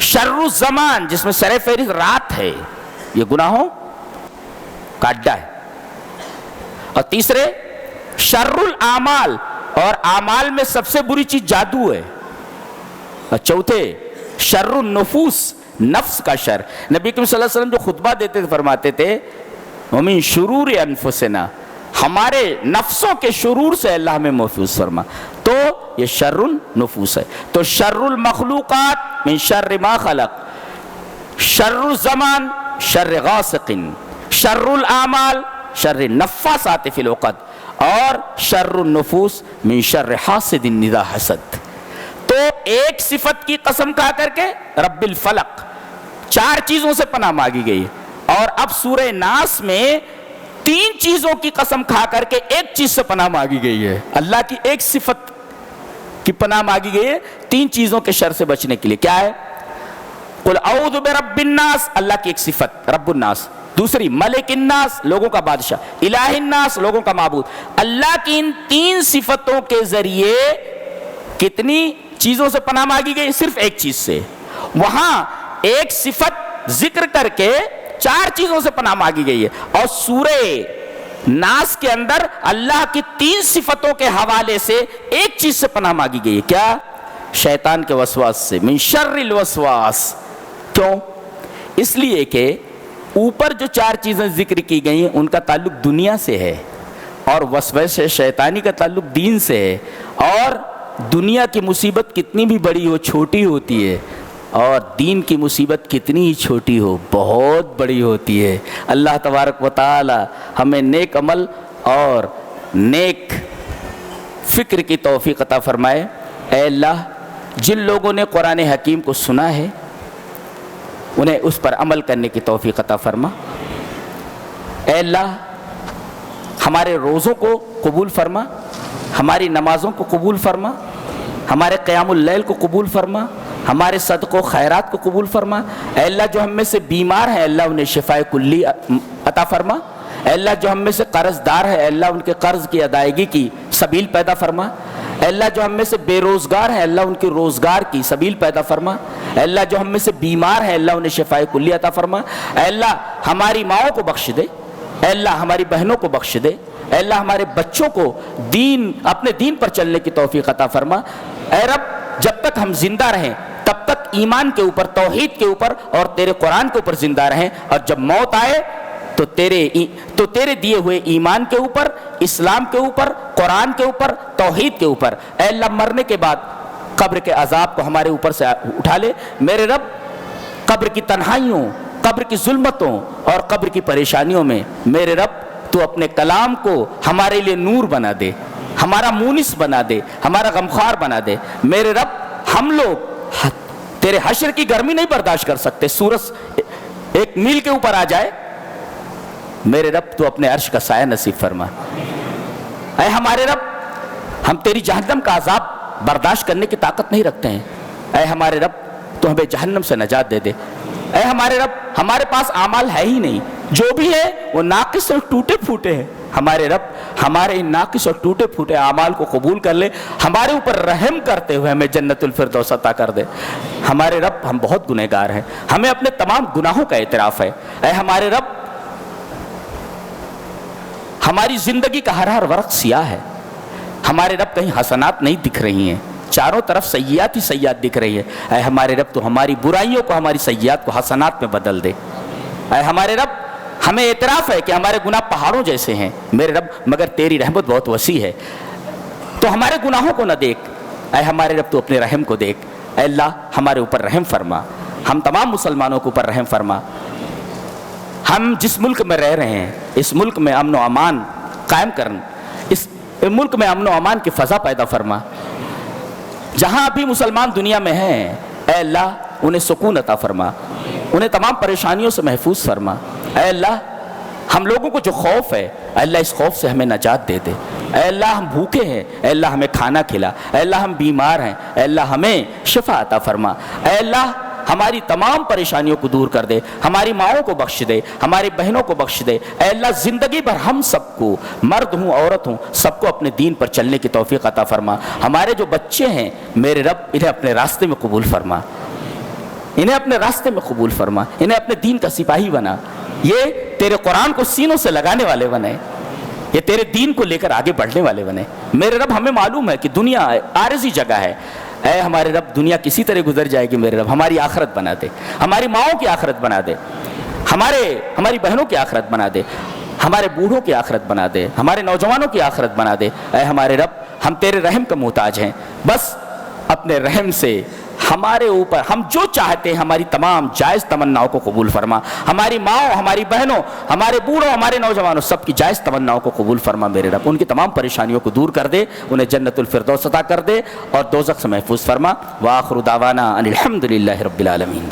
شر الزمان, جس میں سر فہرست رات ہے, یہ گناہوں کا اڈا ہے. اور تیسرے شر الاعمال, اور اعمال میں سب سے بری چیز جادو ہے. اور چوتھے شر النفوس, نفس کا شر. نبی کریم صلی اللہ علیہ وسلم جو خطبہ دیتے تھے فرماتے تھے ومن شرور انفسنا, ہمارے نفسوں کے شرور سے اللہ ہمیں محفوظ فرما. تو یہ شر النفوس ہے. تو شر المخلوقات من شر ما خلق, شر الزمان شر غاسق, شر الاعمال شر النفاثات فی العقد, اور شر النفوس من شر حاسد اذا حسد. تو ایک صفت کی قسم کھا کر کے رب الفلق 4 چیزوں سے پناہ مانگی گئی. اور اب سورہ ناس میں 3 چیزوں کی قسم کھا کر کے ایک چیز سے پناہ مانگی گئی ہے. اللہ کی ایک صفت کی پناہ مانگی گئی ہے 3 چیزوں کے شر سے بچنے کے لیے. کیا ہے؟ قل اعوذ برب الناس, اللہ کی ایک صفت رب الناس. دوسری ملک الناس, لوگوں کا بادشاہ. الہ الناس, لوگوں کا معبود. اللہ کی ان 3 صفتوں کے ذریعے کتنی چیزوں سے پناہ مانگی گئی؟ صرف ایک چیز سے. وہاں ایک صفت ذکر کر کے 4 چیزوں سے پناہ مانگی گئی ہے. اور سورہ ناس کے اندر اللہ کی 3 صفتوں کے حوالے سے ایک چیز سے پناہ مانگی گئی ہے، کیا؟ شیطان کے وسواس سے، من شر الوسواس۔ کیوں؟ اس لیے کہ اوپر جو 4 چیزیں ذکر کی گئی ہیں ان کا تعلق دنیا سے ہے، اور وسوسے شیطانی کا تعلق دین سے ہے، اور دنیا کی مصیبت کتنی بھی بڑی ہو چھوٹی ہوتی ہے، اور دین کی مصیبت کتنی ہی چھوٹی ہو بہت بڑی ہوتی ہے۔ اللہ تبارک و تعالی ہمیں نیک عمل اور نیک فکر کی توفیق عطا فرمائے۔ اے اللہ، جن لوگوں نے قرآن حکیم کو سنا ہے انہیں اس پر عمل کرنے کی توفیق عطا فرما۔ اے اللہ، ہمارے روزوں کو قبول فرما، ہماری نمازوں کو قبول فرما، ہمارے قیام اللیل کو قبول فرما، ہمارے صدق و خیرات کو قبول فرما۔ اے اللہ، جو ہم میں سے بیمار ہیں اللہ انہیں شفائے کلی عطا فرما۔ اے اللہ، جو ہم میں سے قرض دار ہے اللہ ان کے قرض کی ادائیگی کی سبیل پیدا فرما۔ اے اللہ، جو ہم میں سے بے روزگار ہیں اللہ ان کے روزگار کی سبیل پیدا فرما۔ اے اللہ، جو ہم میں سے بیمار ہیں اللہ انہیں شفائے کلی عطا فرما۔ اے اللہ، ہماری ماؤں کو بخش دے، اے اللہ ہماری بہنوں کو بخش دے، اے اللہ ہمارے بچوں کو اپنے دین پر چلنے کی توفیق عطا فرما۔ اے رب، جب تک ہم زندہ رہیں تب تک ایمان کے اوپر، توحید کے اوپر اور تیرے قرآن کے اوپر زندہ رہیں، اور جب موت آئے تو تیرے دیے ہوئے ایمان کے اوپر، اسلام کے اوپر، قرآن کے اوپر، توحید کے اوپر۔ اے اللہ، مرنے کے بعد قبر کے عذاب کو ہمارے اوپر سے اٹھا لے میرے رب۔ قبر کی تنہائیوں، قبر کی ظلمتوں اور قبر کی پریشانیوں میں میرے رب تو اپنے کلام کو ہمارے لیے نور بنا دے، ہمارا مونس بنا دے، ہمارا غمخوار بنا دے میرے رب۔ ہم لوگ تیرے حشر کی گرمی نہیں برداشت کر سکتے، سورج 1 میل کے اوپر آ جائے میرے رب تو اپنے عرش کا سایہ نصیب فرما۔ اے ہمارے رب، ہم تیری جہنم کا عذاب برداشت کرنے کی طاقت نہیں رکھتے ہیں، اے ہمارے رب تو ہمیں جہنم سے نجات دے دے۔ اے ہمارے رب، ہمارے پاس اعمال ہے ہی نہیں، جو بھی ہے وہ ناقص اور ٹوٹے پھوٹے ہیں، ہمارے رب ہمارے ان ناقص اور ٹوٹے پھوٹے اعمال کو قبول کر لے، ہمارے اوپر رحم کرتے ہوئے ہمیں جنت الفردوس عطا کر دے۔ ہمارے رب، ہم بہت گنہگار ہیں، ہمیں اپنے تمام گناہوں کا اعتراف ہے۔ اے ہمارے رب، ہماری زندگی کا ہر ورق سیاہ ہے، ہمارے رب کہیں حسنات نہیں دکھ رہی ہیں، چاروں طرف سیئات ہی سیئات دکھ رہی ہے۔ اے ہمارے رب تو ہماری برائیوں کو، ہماری سیئات کو حسنات میں بدل دے۔ اے ہمارے رب، ہمیں اعتراف ہے کہ ہمارے گناہ پہاڑوں جیسے ہیں میرے رب، مگر تیری رحمت بہت وسیع ہے، تو ہمارے گناہوں کو نہ دیکھ، اے ہمارے رب تو اپنے رحم کو دیکھ۔ اے اللہ، ہمارے اوپر رحم فرما، ہم تمام مسلمانوں کے اوپر رحم فرما۔ ہم جس ملک میں رہ رہے ہیں اس ملک میں امن و امان قائم کرن، اس ملک میں امن و امان کی فضا پیدا فرما۔ جہاں بھی مسلمان دنیا میں ہیں اے اللہ انہیں سکون عطا فرما، انہیں تمام پریشانیوں سے محفوظ فرما۔ اے اللہ، ہم لوگوں کو جو خوف ہے اے اللہ اس خوف سے ہمیں نجات دے دے۔ اے اللہ، ہم بھوکے ہیں اے اللہ ہمیں کھانا کھلا، اے اللہ ہم بیمار ہیں اے اللہ ہمیں شفا عطا فرما۔ اے اللہ، ہماری تمام پریشانیوں کو دور کر دے، ہماری ماؤں کو بخش دے، ہماری بہنوں کو بخش دے۔ اے اللہ، زندگی بھر ہم سب کو، مرد ہوں عورت ہوں، سب کو اپنے دین پر چلنے کی توفیق عطا فرما۔ ہمارے جو بچے ہیں میرے رب انہیں اپنے راستے میں قبول فرما، انہیں اپنے راستے میں قبول فرما، انہیں اپنے دین کا سپاہی بنا، یہ تیرے قرآن کو سینوں سے لگانے والے بنے، یہ تیرے دین کو لے کر آگے بڑھنے والے بنے۔ میرے رب، ہمیں معلوم ہے کہ دنیا عارضی جگہ ہے، اے ہمارے رب دنیا کسی طرح گزر جائے گی میرے رب، ہماری آخرت بنا دے، ہماری ماؤں کی آخرت بنا دے، ہماری بہنوں کی آخرت بنا دے، ہمارے بوڑھوں کی آخرت بنا دے، ہمارے نوجوانوں کی آخرت بنا دے۔ اے ہمارے رب، ہم تیرے رحم کا محتاج ہیں، بس اپنے رحم سے ہمارے اوپر ہم جو چاہتے ہیں ہماری تمام جائز تمناؤں کو قبول فرما۔ ہماری ماؤں، ہماری بہنوں، ہمارے بوڑھوں، ہمارے نوجوانوں سب کی جائز تمناؤں کو قبول فرما میرے رب، ان کی تمام پریشانیوں کو دور کر دے، انہیں جنت الفردوس عطا کر دے اور دوزخ سے محفوظ فرما۔ وآخر دعوانا ان الحمد للہ رب العالمین۔